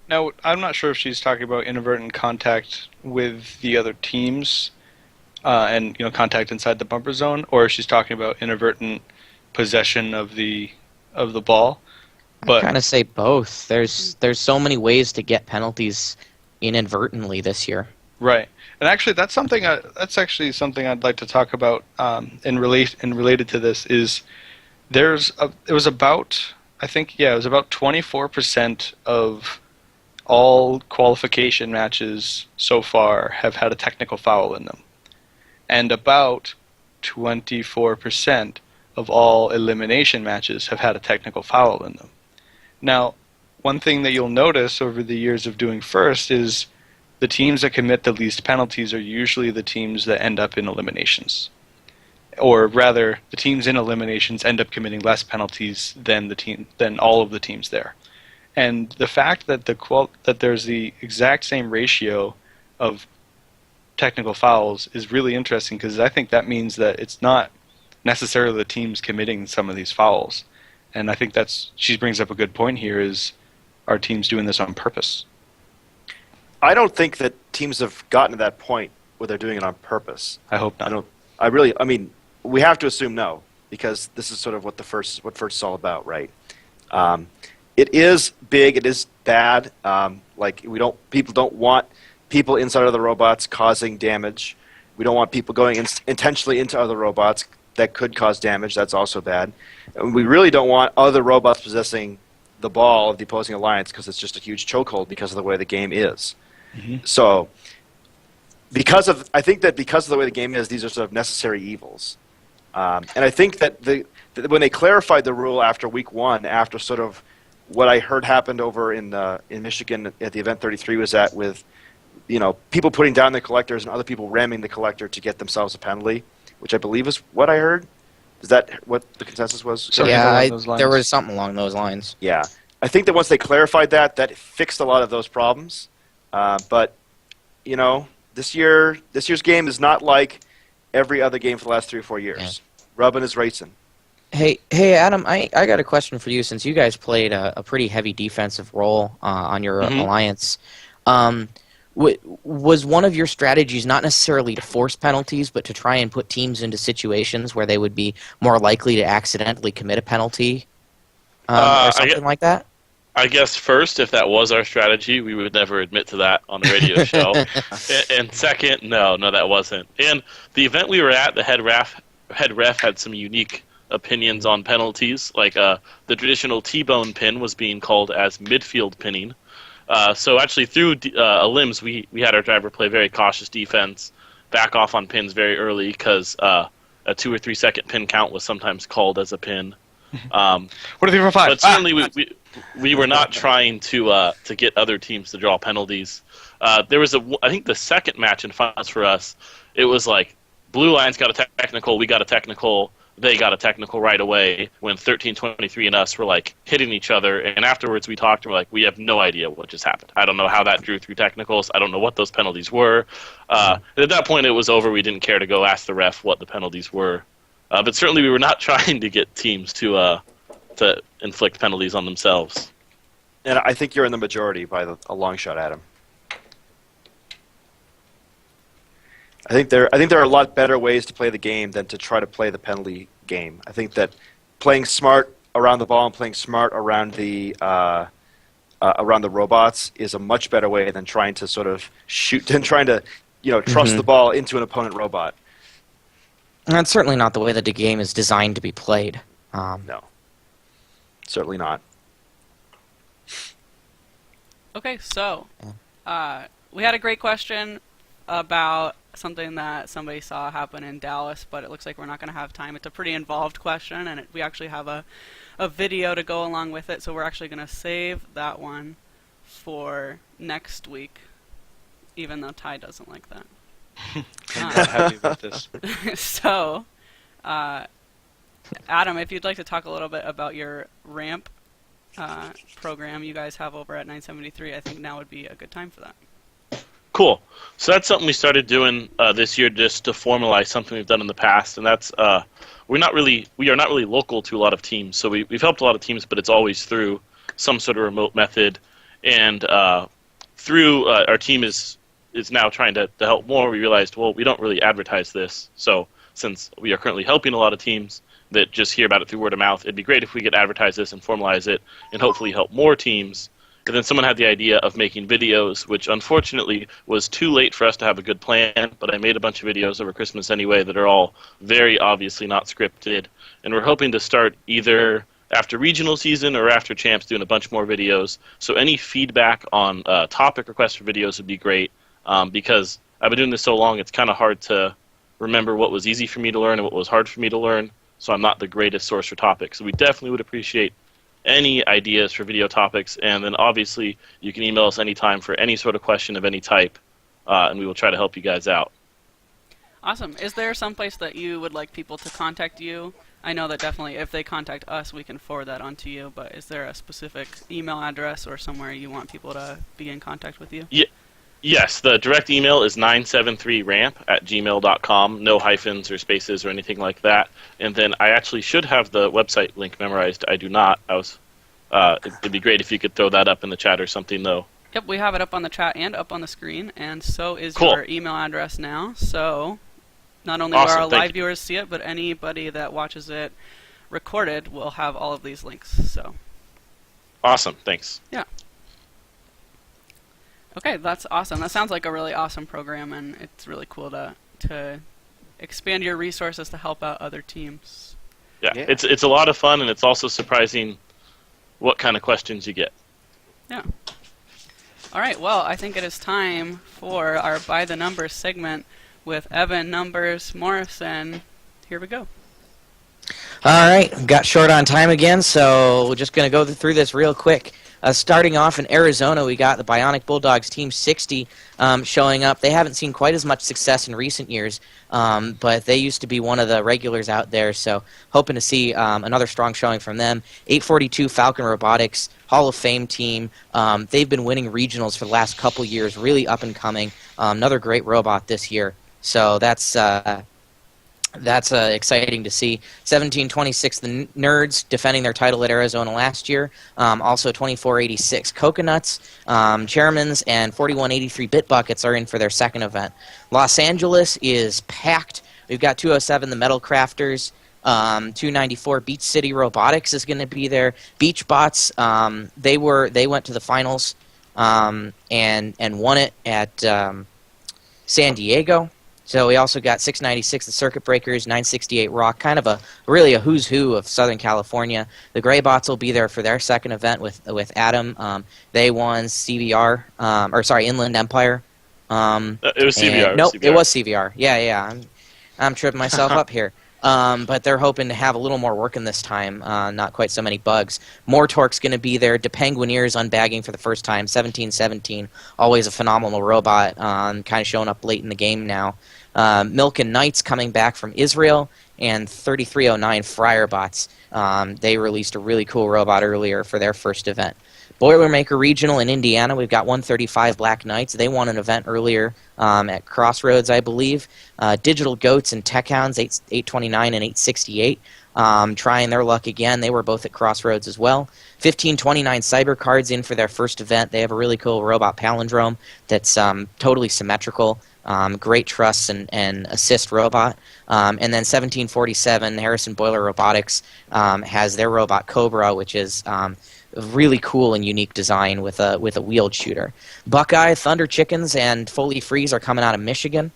Now, I'm not sure if she's talking about inadvertent contact with the other teams and contact inside the bumper zone, or if she's talking about inadvertent possession of the ball. But I kind of say both. There's so many ways to get penalties inadvertently this year. Right, and actually that's actually something I'd like to talk about and related to this is it was about 24% of all qualification matches so far have had a technical foul in them, and about 24% of all elimination matches have had a technical foul in them. Now, one thing that you'll notice over the years of doing first is the teams that commit the least penalties are usually the teams that end up in eliminations. Or rather, the teams in eliminations end up committing less penalties than all of the teams there. And the fact that that there's the exact same ratio of technical fouls is really interesting, because I think that means that it's not necessarily the teams committing some of these fouls. And I think she brings up a good point here, is are teams doing this on purpose? I don't think that teams have gotten to that point where they're doing it on purpose. I hope not. We have to assume no, because this is sort of what first is all about, right? It is big, it is bad. People don't want people inside of the robots causing damage. We don't want people going intentionally into other robots, that could cause damage. That's also bad. And we really don't want other robots possessing the ball of the opposing alliance because it's just a huge chokehold because of the way the game is. So, I think that because of the way the game is, these are sort of necessary evils. And I think that when they clarified the rule after week 1, after sort of what I heard happened over in Michigan at the event 33 was at with, people putting down the collectors and other people ramming the collector to get themselves a penalty, which I believe is what I heard. Is that what the consensus was? There was something along those lines. Yeah. I think that once they clarified that fixed a lot of those problems. But, this year's game is not like every other game for the last 3 or 4 years. Yeah. Rubbin is racing. Hey, Adam, I got a question for you since you guys played a pretty heavy defensive role on your alliance. Was one of your strategies not necessarily to force penalties, but to try and put teams into situations where they would be more likely to accidentally commit a penalty or something like that? I guess first, if that was our strategy, we would never admit to that on a radio show. And second, no, that wasn't. And the event we were at, the head ref had some unique opinions on penalties. Like the traditional T-bone pin was being called as midfield pinning. So actually through limbs, we had our driver play very cautious defense, back off on pins very early because a 2 or 3 second pin count was sometimes called as a pin. What are the 5? But certainly we were not trying to get other teams to draw penalties. There was I think the second match in finals for us, it was like Blue Lions got a technical, we got a technical, they got a technical right away when 13-23 and us were like hitting each other, and afterwards we talked and we're like, we have no idea what just happened. I don't know how that drew through technicals. I don't know what those penalties were. At that point it was over. We didn't care to go ask the ref what the penalties were. But certainly we were not trying to get teams to inflict penalties on themselves. And I think you're in the majority by a long shot, Adam. I think there are a lot better ways to play the game than to try to play the penalty game. I think that playing smart around the ball and playing smart around the robots is a much better way than trying to sort of shoot and trying to trust the ball into an opponent robot. And that's certainly not the way that the game is designed to be played. No, certainly not. Okay, so we had a great question about something that somebody saw happen in Dallas, but it looks like we're not going to have time. It's a pretty involved question, and we actually have a video to go along with it, so we're actually going to save that one for next week, even though Ty doesn't like that. I'm not happy about this. So, Adam, if you'd like to talk a little bit about your ramp program you guys have over at 973, I think now would be a good time for that. Cool. So that's something we started doing this year just to formalize something we've done in the past, and that's we are not really local to a lot of teams. So we've helped a lot of teams, but it's always through some sort of remote method, and through our team is now trying to help more. We realized, well, we don't really advertise this, so since we are currently helping a lot of teams that just hear about it through word of mouth, it'd be great if we could advertise this and formalize it and hopefully help more teams. And then someone had the idea of making videos, which unfortunately was too late for us to have a good plan, but I made a bunch of videos over Christmas anyway that are all very obviously not scripted. And we're hoping to start either after regional season or after champs doing a bunch more videos. So any feedback on topic requests for videos would be great, because I've been doing this so long, it's kind of hard to remember what was easy for me to learn and what was hard for me to learn, so I'm not the greatest source for topics. So we definitely would appreciate any ideas for video topics, and then obviously you can email us anytime for any sort of question of any type, and we will try to help you guys out. Awesome. Is there some place that you would like people to contact you? I know that definitely if they contact us, we can forward that on to you, but is there a specific email address or somewhere you want people to be in contact with you? Yes, the direct email is 973ramp@gmail.com, no hyphens or spaces or anything like that. And then I actually should have the website link memorized. I do not. It'd be great if you could throw that up in the chat or something, though. Yep, we have it up on the chat and up on the screen, and so is Cool. your email address now. So not only Awesome, will our thank live you. viewers see it, but anybody that watches it recorded will have all of these links. So Awesome, thanks. yeah. Okay, that's awesome. That sounds like a really awesome program, and it's really cool to expand your resources to help out other teams. Yeah, Yeah. it's a lot of fun, and it's also surprising what kind of questions you get. Yeah. All right, well, I think it is time for our By the Numbers segment with Evan Numbers Morrison. Here we go. All right, got short on time again, so we're just going to go through this real quick. Starting off in Arizona, we got the Bionic Bulldogs Team 60 showing up. They haven't seen quite as much success in recent years, but they used to be one of the regulars out there, so hoping to see another strong showing from them. 842 Falcon Robotics, Hall of Fame team. They've been winning regionals for the last couple years, really up and coming. Another great robot this year, so that's exciting to see. 1726, the Nerds, defending their title at Arizona last year. Also 2486, Coconuts, Chairmans, and 4183 Bit Buckets are in for their second event. Los Angeles is packed. We've got 207, the Metal Crafters. 294, Beach City Robotics is going to be there. Beach Bots, they went to the finals and won it at San Diego. So we also got 696, the Circuit Breakers, 968 Rock, kind of really a who's who of Southern California. The Gray Bots will be there for their second event with Adam. They won CVR, Inland Empire. It was CVR. Nope, CVR. it was CVR. Yeah. I'm tripping myself up here. But they're hoping to have a little more work in this time, not quite so many bugs. More Torque's going to be there. DePenguineers unbagging for the first time. 1717, always a phenomenal robot, kind of showing up late in the game now. Milk and Knights coming back from Israel, and 3309 Friarbots. They released a really cool robot earlier for their first event. Boilermaker Regional in Indiana, we've got 135 Black Knights. They won an event earlier at Crossroads, I believe. Digital Goats and Tech Hounds, 829 and 868, trying their luck again. They were both at Crossroads as well. 1529 Cyber Cards in for their first event. They have a really cool robot palindrome that's totally symmetrical. Great truss and assist robot. And then 1747, Harrison Boiler Robotics has their robot Cobra, which is really cool and unique design with a wheeled shooter. Buckeye, Thunder Chickens, and Foley Freeze are coming out of Michigan.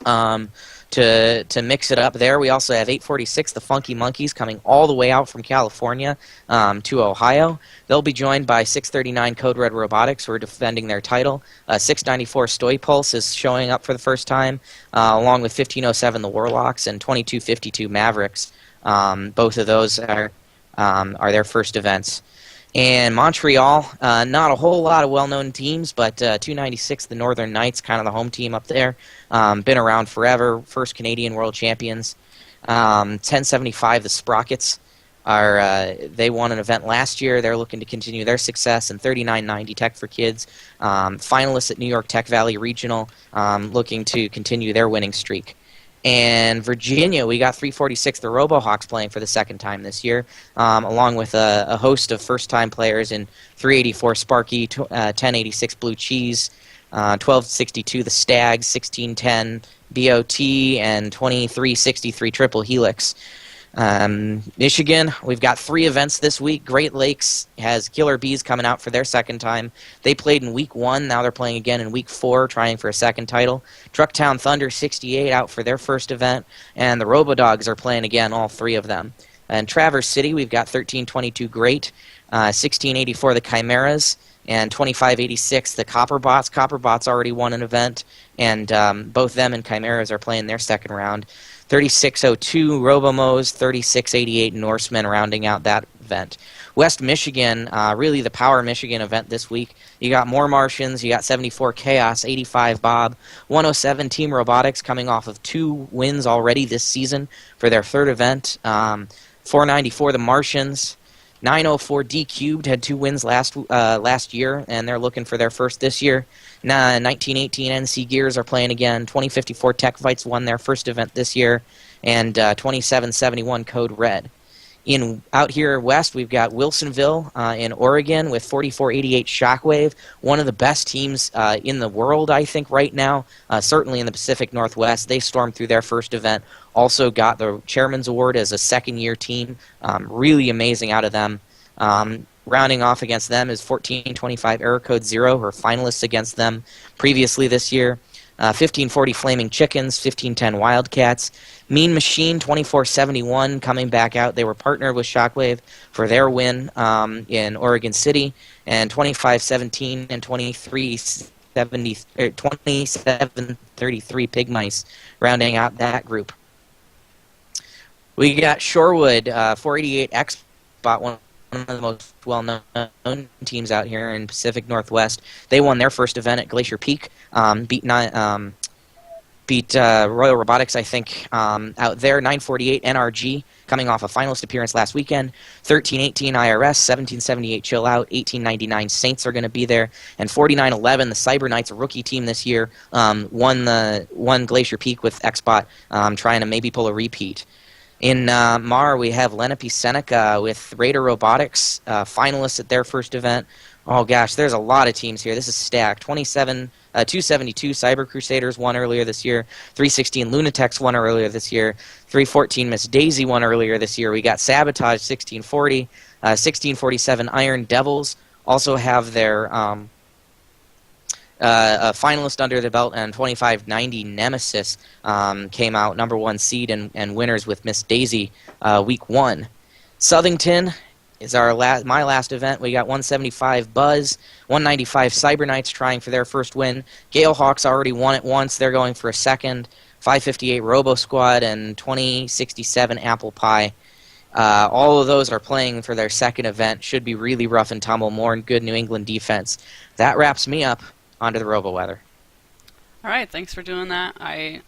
To mix it up there, we also have 846, the Funky Monkeys, coming all the way out from California to Ohio. They'll be joined by 639 Code Red Robotics, who are defending their title. 694 Stoy Pulse is showing up for the first time, along with 1507 the Warlocks and 2252 Mavericks. Both of those are their first events. And Montreal, not a whole lot of well-known teams, but 296, the Northern Knights, kind of the home team up there. Been around forever, first Canadian world champions. 1075, the Sprockets, they won an event last year. They're looking to continue their success. And 3990, Tech for Kids, finalists at New York Tech Valley Regional, looking to continue their winning streak. And Virginia, we got 346, the RoboHawks, playing for the second time this year, along with a host of first-time players in 384 Sparky, 1086 Blue Cheese, 1262 the Stags, 1610 BOT, and 2363 Triple Helix. Michigan, we've got 3 events this week. Great Lakes has Killer Bees coming out for their second time. They played in week 1. Now they're playing again in week 4, trying for a second title. Trucktown Thunder 68 out for their first event. And the Robodogs are playing again, all 3 of them. And Traverse City, we've got 1322 Great, 1684 the Chimeras, and 2586 the Copperbots. Copperbots already won an event, and both them and Chimeras are playing their second round. 3602 Robomos, 3688 Norsemen rounding out that event. West Michigan, really the Power Michigan event this week. You got more Martians, you got 74 Chaos, 85 Bob, 107 Team Robotics coming off of 2 wins already this season for their third event. 494 the Martians. 904 D Cubed had 2 wins last year, and they're looking for their first this year. 1918 NC Gears are playing again. 2054 Tech Fights won their first event this year, and 2771 Code Red. Out here west, we've got Wilsonville in Oregon with 4488 Shockwave, one of the best teams in the world, I think, right now, certainly in the Pacific Northwest. They stormed through their first event, also got the Chairman's Award as a second-year team. Really amazing out of them. Rounding off against them is 1425 Error Code 0, who are finalists against them previously this year. 1540 Flaming Chickens, 1510 Wildcats. Mean Machine 2471 coming back out. They were partnered with Shockwave for their win in Oregon City. And 2517 and 2733 Pig Mice rounding out that group. We got Shorewood 488 X-Bot, one of the most well-known teams out here in Pacific Northwest. They won their first event at Glacier Peak, beat Royal Robotics, I think, out there. 948 NRG, coming off a finalist appearance last weekend. 1318 IRS, 1778 Chill Out, 1899 Saints are going to be there, and 4911, the Cyber Knights, a rookie team this year, won Glacier Peak with X-Bot, trying to maybe pull a repeat. In Mar, we have Lenape Seneca with Raider Robotics, finalists at their first event. Oh gosh, there's a lot of teams here. This is stacked. 272 Cyber Crusaders won earlier this year. 316 Lunatex won earlier this year. 314 Miss Daisy won earlier this year. We got Sabotage 1640. 1647 Iron Devils also have their a finalist under the belt, and 2590 Nemesis came out number 1 seed and winners with Miss Daisy week 1. Southington is my last event. We got 175 Buzz, 195 Cyber Knights trying for their first win. Galehawks already won it once. They're going for a second. 558 Robo Squad and 2067 Apple Pie. All of those are playing for their second event. Should be really rough and tumble. More in good New England defense. That wraps me up. Onto the RoboWeather. All right, thanks for doing that. I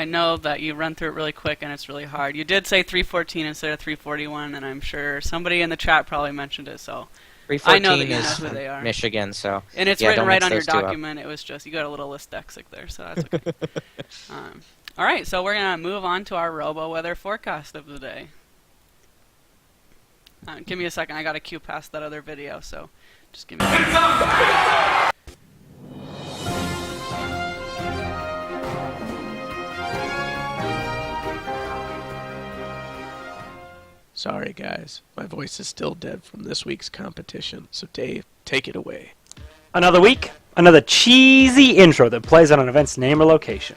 know that you run through it really quick and it's really hard. You did say 314 instead of 341, and I'm sure somebody in the chat probably mentioned it. So 314 I know that you know is who they are. Michigan, so and it's yeah, written right on your those two up. document. It was just you got a little dyslexic there, so that's okay. All right, so we're gonna move on to our RoboWeather forecast of the day. Give me a second. I got to cue past that other video, so just give me a second. Sorry, guys. My voice is still dead from this week's competition, so Dave, take it away. Another week, another cheesy intro that plays on an event's name or location.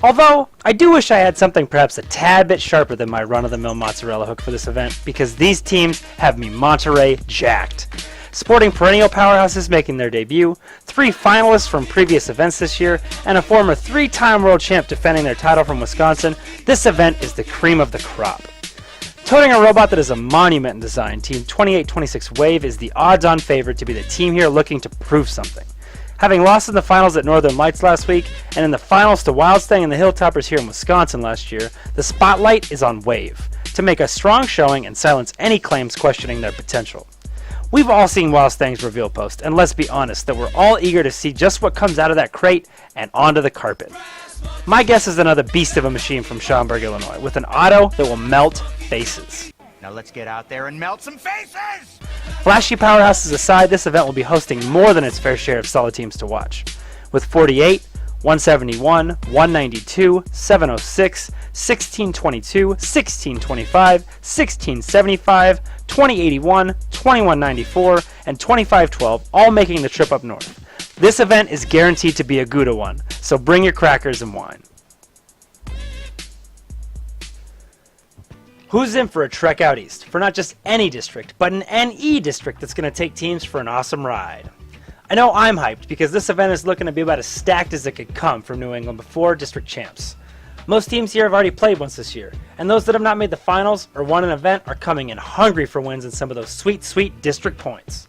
Although, I do wish I had something perhaps a tad bit sharper than my run-of-the-mill mozzarella hook for this event, because these teams have me Monterey jacked. Sporting perennial powerhouses making their debut, 3 finalists from previous events this year, and a former 3-time world champ defending their title from Wisconsin, this event is the cream of the crop. Toting a robot that is a monument in design, Team 2826 Wave is the odds-on favorite to be the team here looking to prove something. Having lost in the finals at Northern Lights last week, and in the finals to Wildstang and the Hilltoppers here in Wisconsin last year, the spotlight is on Wave, to make a strong showing and silence any claims questioning their potential. We've all seen Wildstang's reveal post, and let's be honest that we're all eager to see just what comes out of that crate and onto the carpet. My guess is another beast of a machine from Schaumburg, Illinois, with an auto that will melt faces. Now let's get out there and melt some faces! Flashy powerhouses aside, this event will be hosting more than its fair share of solid teams to watch. With 48, 171, 192, 706, 1622, 1625, 1675, 2081, 2194, and 2512 all making the trip up north. This event is guaranteed to be a Gouda one, so bring your crackers and wine. Who's in for a trek out east? For not just any district, but an NE district that's going to take teams for an awesome ride. I know I'm hyped because this event is looking to be about as stacked as it could come from New England before district champs. Most teams here have already played once this year, and those that have not made the finals or won an event are coming in hungry for wins and some of those sweet, sweet district points.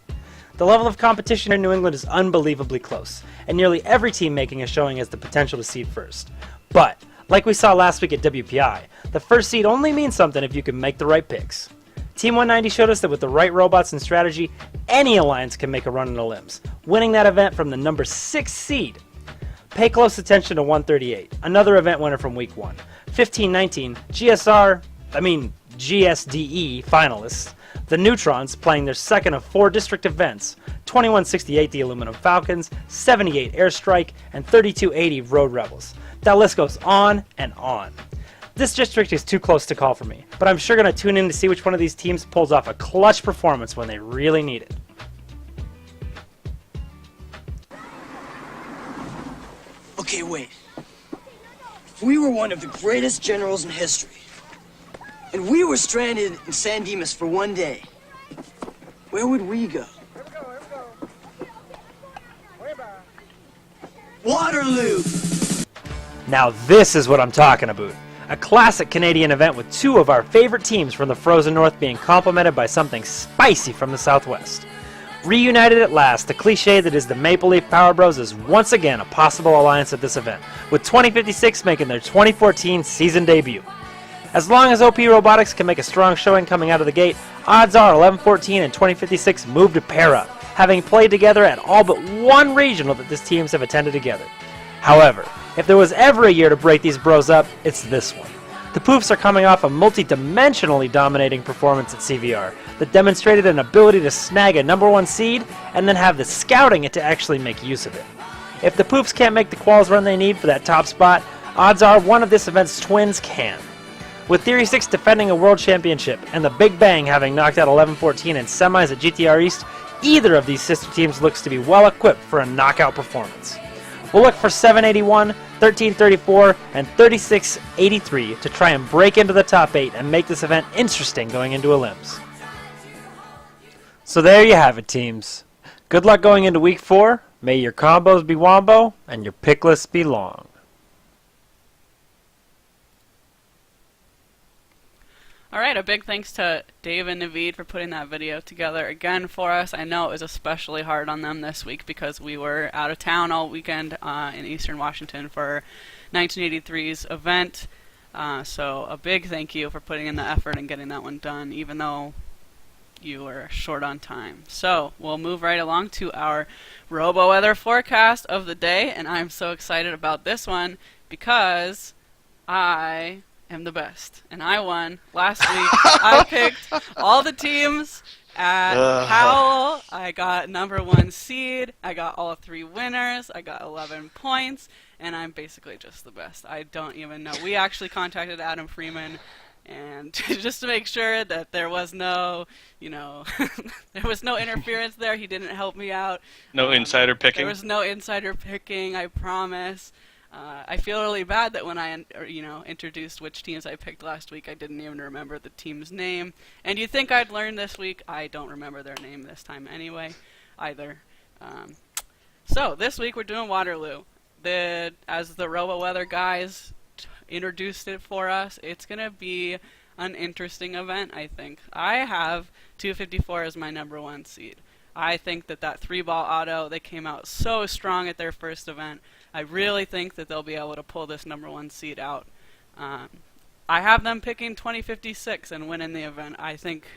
The level of competition in New England is unbelievably close, and nearly every team making a showing has the potential to seed first. But, like we saw last week at WPI, the first seed only means something if you can make the right picks. Team 190 showed us that with the right robots and strategy, any alliance can make a run in the limbs, winning that event from the number 6 seed. Pay close attention to 138, another event winner from week 1. 1519, GSDE finalists. The Neutrons playing their second of 4 district events. 2168 the Aluminum Falcons, 78 Airstrike, and 3280 Road Rebels. That list goes on and on. This district is too close to call for me, but I'm sure going to tune in to see which one of these teams pulls off a clutch performance when they really need it. Okay, wait. If we were one of the greatest generals in history, and we were stranded in San Dimas for one day, where would we go? Waterloo! Now this is what I'm talking about. A classic Canadian event with two of our favorite teams from the frozen north being complemented by something spicy from the southwest. Reunited at last, the cliche that is the Maple Leaf Power Bros is once again a possible alliance at this event, with 2056 making their 2014 season debut. As long as OP Robotics can make a strong showing coming out of the gate, odds are 1114 and 2056 move to pair up, having played together at all but one regional that these teams have attended together. However, if there was ever a year to break these bros up, it's this one. The Poofs are coming off a multi-dimensionally dominating performance at CVR that demonstrated an ability to snag a #1 seed and then have the scouting it to actually make use of it. If the Poofs can't make the quals run they need for that top spot, odds are one of this event's twins can. With Theory 6 defending a world championship and the Big Bang having knocked out 1114 in semis at GTR East, either of these sister teams looks to be well equipped for a knockout performance. We'll look for 781, 1334, and 3683 to try and break into the top 8 and make this event interesting going into elims. So there you have it, teams. Good luck going into week 4. May your combos be wombo and your pick lists be long. Alright, a big thanks to Dave and Naveed for putting that video together again for us. I know it was especially hard on them this week because we were out of town all weekend in Eastern Washington for 1983's event. So a big thank you for putting in the effort and getting that one done, even though you were short on time. So we'll move right along to our robo-weather forecast of the day, and I'm so excited about this one because I am the best, and I won last week. I picked all the teams at Howell. I got #1 seed. I got all 3 winners. I got 11 points, and I'm basically just the best. I don't even know. We actually contacted Adam Freeman, and just to make sure that there was no, there was no interference there. He didn't help me out. No insider picking. There was no insider picking, I promise. I feel really bad that when I, introduced which teams I picked last week, I didn't even remember the team's name. And you'd think I'd learn this week. I don't remember their name this time anyway, either. So this week we're doing Waterloo. As the Robo-Weather guys introduced it for us, it's going to be an interesting event, I think. I have 254 as my #1 seed. I think that 3-ball auto, they came out so strong at their first event. I really think that they'll be able to pull this #1 seed out. I have them picking 2056 and winning the event. I think,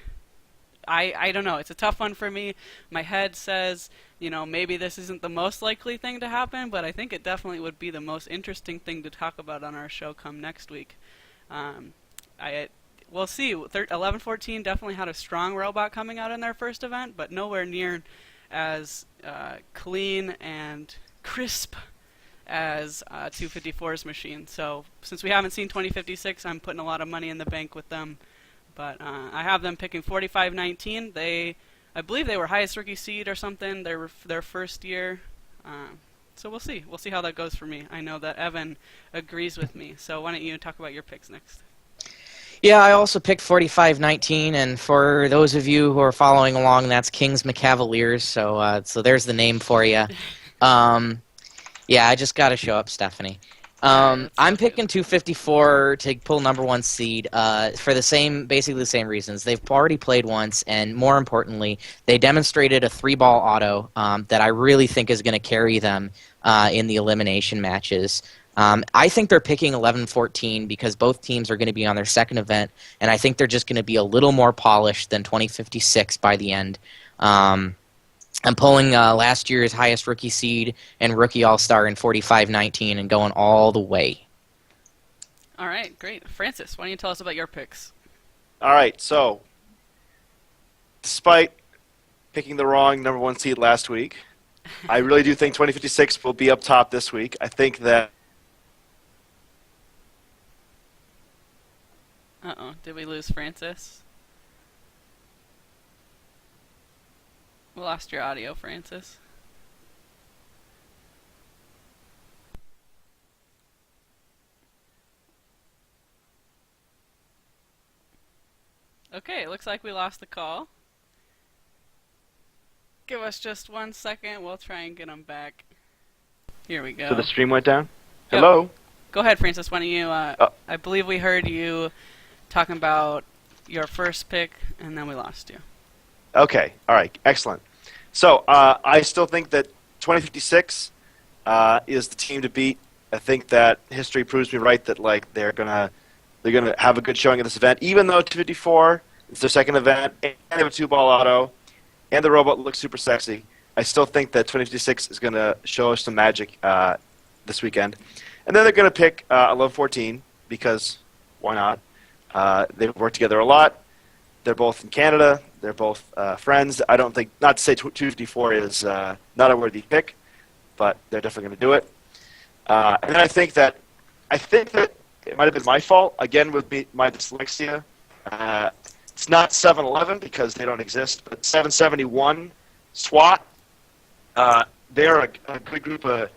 I don't know, it's a tough one for me. My head says, maybe this isn't the most likely thing to happen, but I think it definitely would be the most interesting thing to talk about on our show come next week. We'll see. 1114 definitely had a strong robot coming out in their first event, but nowhere near as clean and crisp as 254's machine. So since we haven't seen 2056, I'm putting a lot of money in the bank with them. But I have them picking 4519. I believe they were highest rookie seed or something their first year. So we'll see. We'll see how that goes for me. I know that Evan agrees with me. So why don't you talk about your picks next? Yeah, I also picked 4519, and for those of you who are following along, that's Kings McCavaliers. So there's the name for you. Yeah, I just got to show up, Stephanie. I'm picking 254 to pull #1 seed for basically the same reasons. They've already played once, and more importantly, they demonstrated a 3-ball auto that I really think is going to carry them in the elimination matches. I think they're picking 1114 because both teams are going to be on their second event, and I think they're just going to be a little more polished than 2056 by the end. I'm pulling last year's highest rookie seed and rookie all-star in 4519 and going all the way. All right, great. Francis, why don't you tell us about your picks? All right, so despite picking the wrong #1 seed last week, I really do think 2056 will be up top this week. I think that... Uh-oh, did we lose Francis? We lost your audio, Francis. Okay, looks like we lost the call. Give us just 1 second. We'll try and get them back. Here we go. So the stream went down? Yep. Hello? Go ahead, Francis. Why don't you... I believe we heard you talking about your first pick, and then we lost you. Okay. All right. Excellent. So I still think that 2056 is the team to beat. I think that history proves me right that like they're gonna have a good showing at this event, even though 254 is their second event, and they have a 2-ball auto, and the robot looks super sexy. I still think that 2056 is gonna show us some magic this weekend, and then they're gonna pick 1114 because why not? They've worked together a lot. They're both in Canada. They're both friends. I don't think, not to say 254 is not a worthy pick, but they're definitely going to do it. And then I think that it might have been my fault, again with my dyslexia. It's not 711 because they don't exist, but 771 SWAT. They're a good group of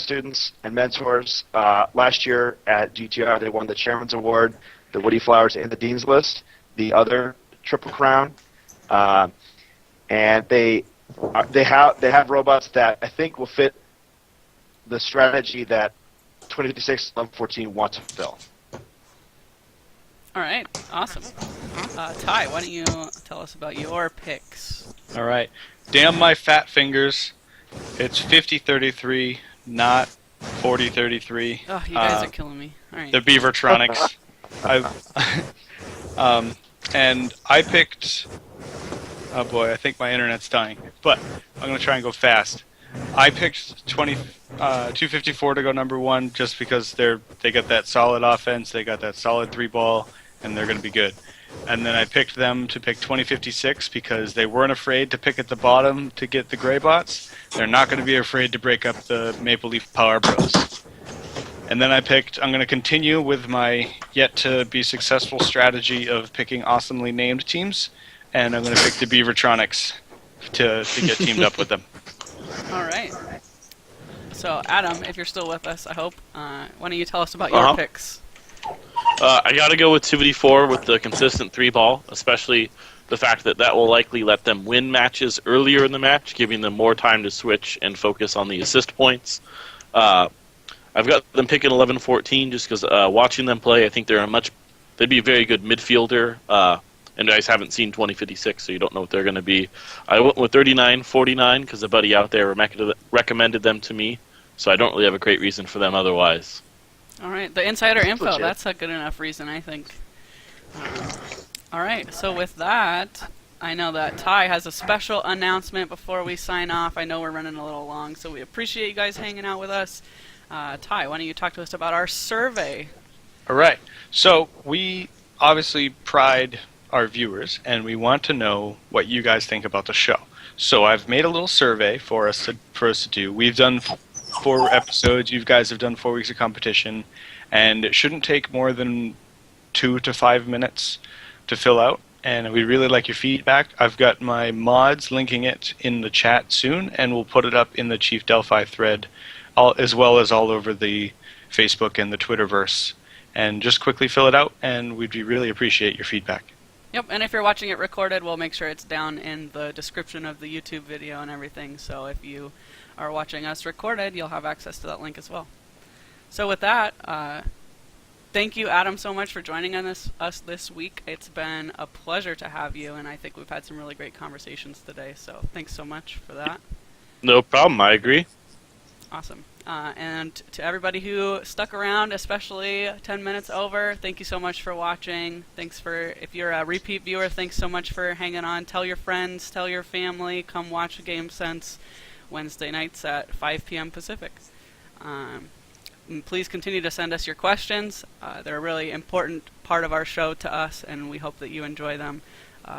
students and mentors. Last year at GTR, they won the Chairman's Award, the Woody Flowers, and the Dean's List, the other Triple Crown. And they have robots that I think will fit the strategy that 2056 1114 wants to fulfill. All right, awesome. Ty, why don't you tell us about your picks? All right. Damn my fat fingers. It's 50-33, not 40-33. Oh, you guys are killing me. All right. The Beavertronics. And I picked... Oh boy, I think my internet's dying. But I'm going to try and go fast. I picked 254 to go number 1 just because they got that solid offense, they got that solid 3-ball, and they're going to be good. And then I picked them to pick 2056 because they weren't afraid to pick at the bottom to get the gray bots. They're not going to be afraid to break up the Maple Leaf Power Bros. And then I'm going to continue with my yet-to-be successful strategy of picking awesomely named teams, and I'm going to pick the Beavertronics to get teamed up with them. All right. So, Adam, if you're still with us, I hope, why don't you tell us about your picks? I got to go with 254 with the consistent 3-ball, especially the fact that will likely let them win matches earlier in the match, giving them more time to switch and focus on the assist points. I've got them picking 11-14 just because watching them play, I think they'd be a very good midfielder. And you guys haven't seen 2056, so you don't know what they're going to be. I went with 39-49 because a buddy out there recommended them to me, so I don't really have a great reason for them otherwise. All right, the insider info, that's a good enough reason, I think. All right, so with that, I know that Ty has a special announcement before we sign off. I know we're running a little long, so we appreciate you guys hanging out with us. Ty, why don't you talk to us about our survey? All right. So we obviously pride our viewers, and we want to know what you guys think about the show. So I've made a little survey for us to do. We've done 4 episodes. You guys have done 4 weeks of competition, and it shouldn't take more than 2 to 5 minutes to fill out. And we'd really like your feedback. I've got my mods linking it in the chat soon, and we'll put it up in the Chief Delphi thread, as well as all over the Facebook and the Twitterverse. And just quickly fill it out, and we'd really appreciate your feedback. Yep, and if you're watching it recorded, we'll make sure it's down in the description of the YouTube video and everything, so if you are watching us recorded, you'll have access to that link as well. So with that, thank you, Adam, so much for joining us this week. It's been a pleasure to have you, and I think we've had some really great conversations today, so thanks so much for that. No problem, I agree. Awesome. And to everybody who stuck around, especially 10 minutes over, thank you so much for watching. If you're a repeat viewer, thanks so much for hanging on. Tell your friends, tell your family, come watch GameSense Wednesday nights at 5 p.m. Pacific. And please continue to send us your questions. They're a really important part of our show to us, and we hope that you enjoy them.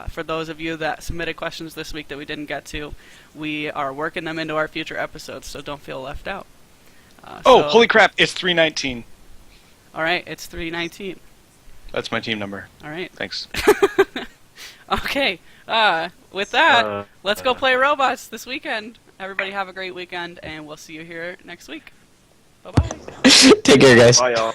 For those of you that submitted questions this week that we didn't get to, we are working them into our future episodes, so don't feel left out. Holy crap, it's 319. All right, it's 319. That's my team number. All right. Thanks. Okay, with that, let's go play robots this weekend. Everybody have a great weekend, and we'll see you here next week. Bye-bye. Take care, guys. Bye, y'all.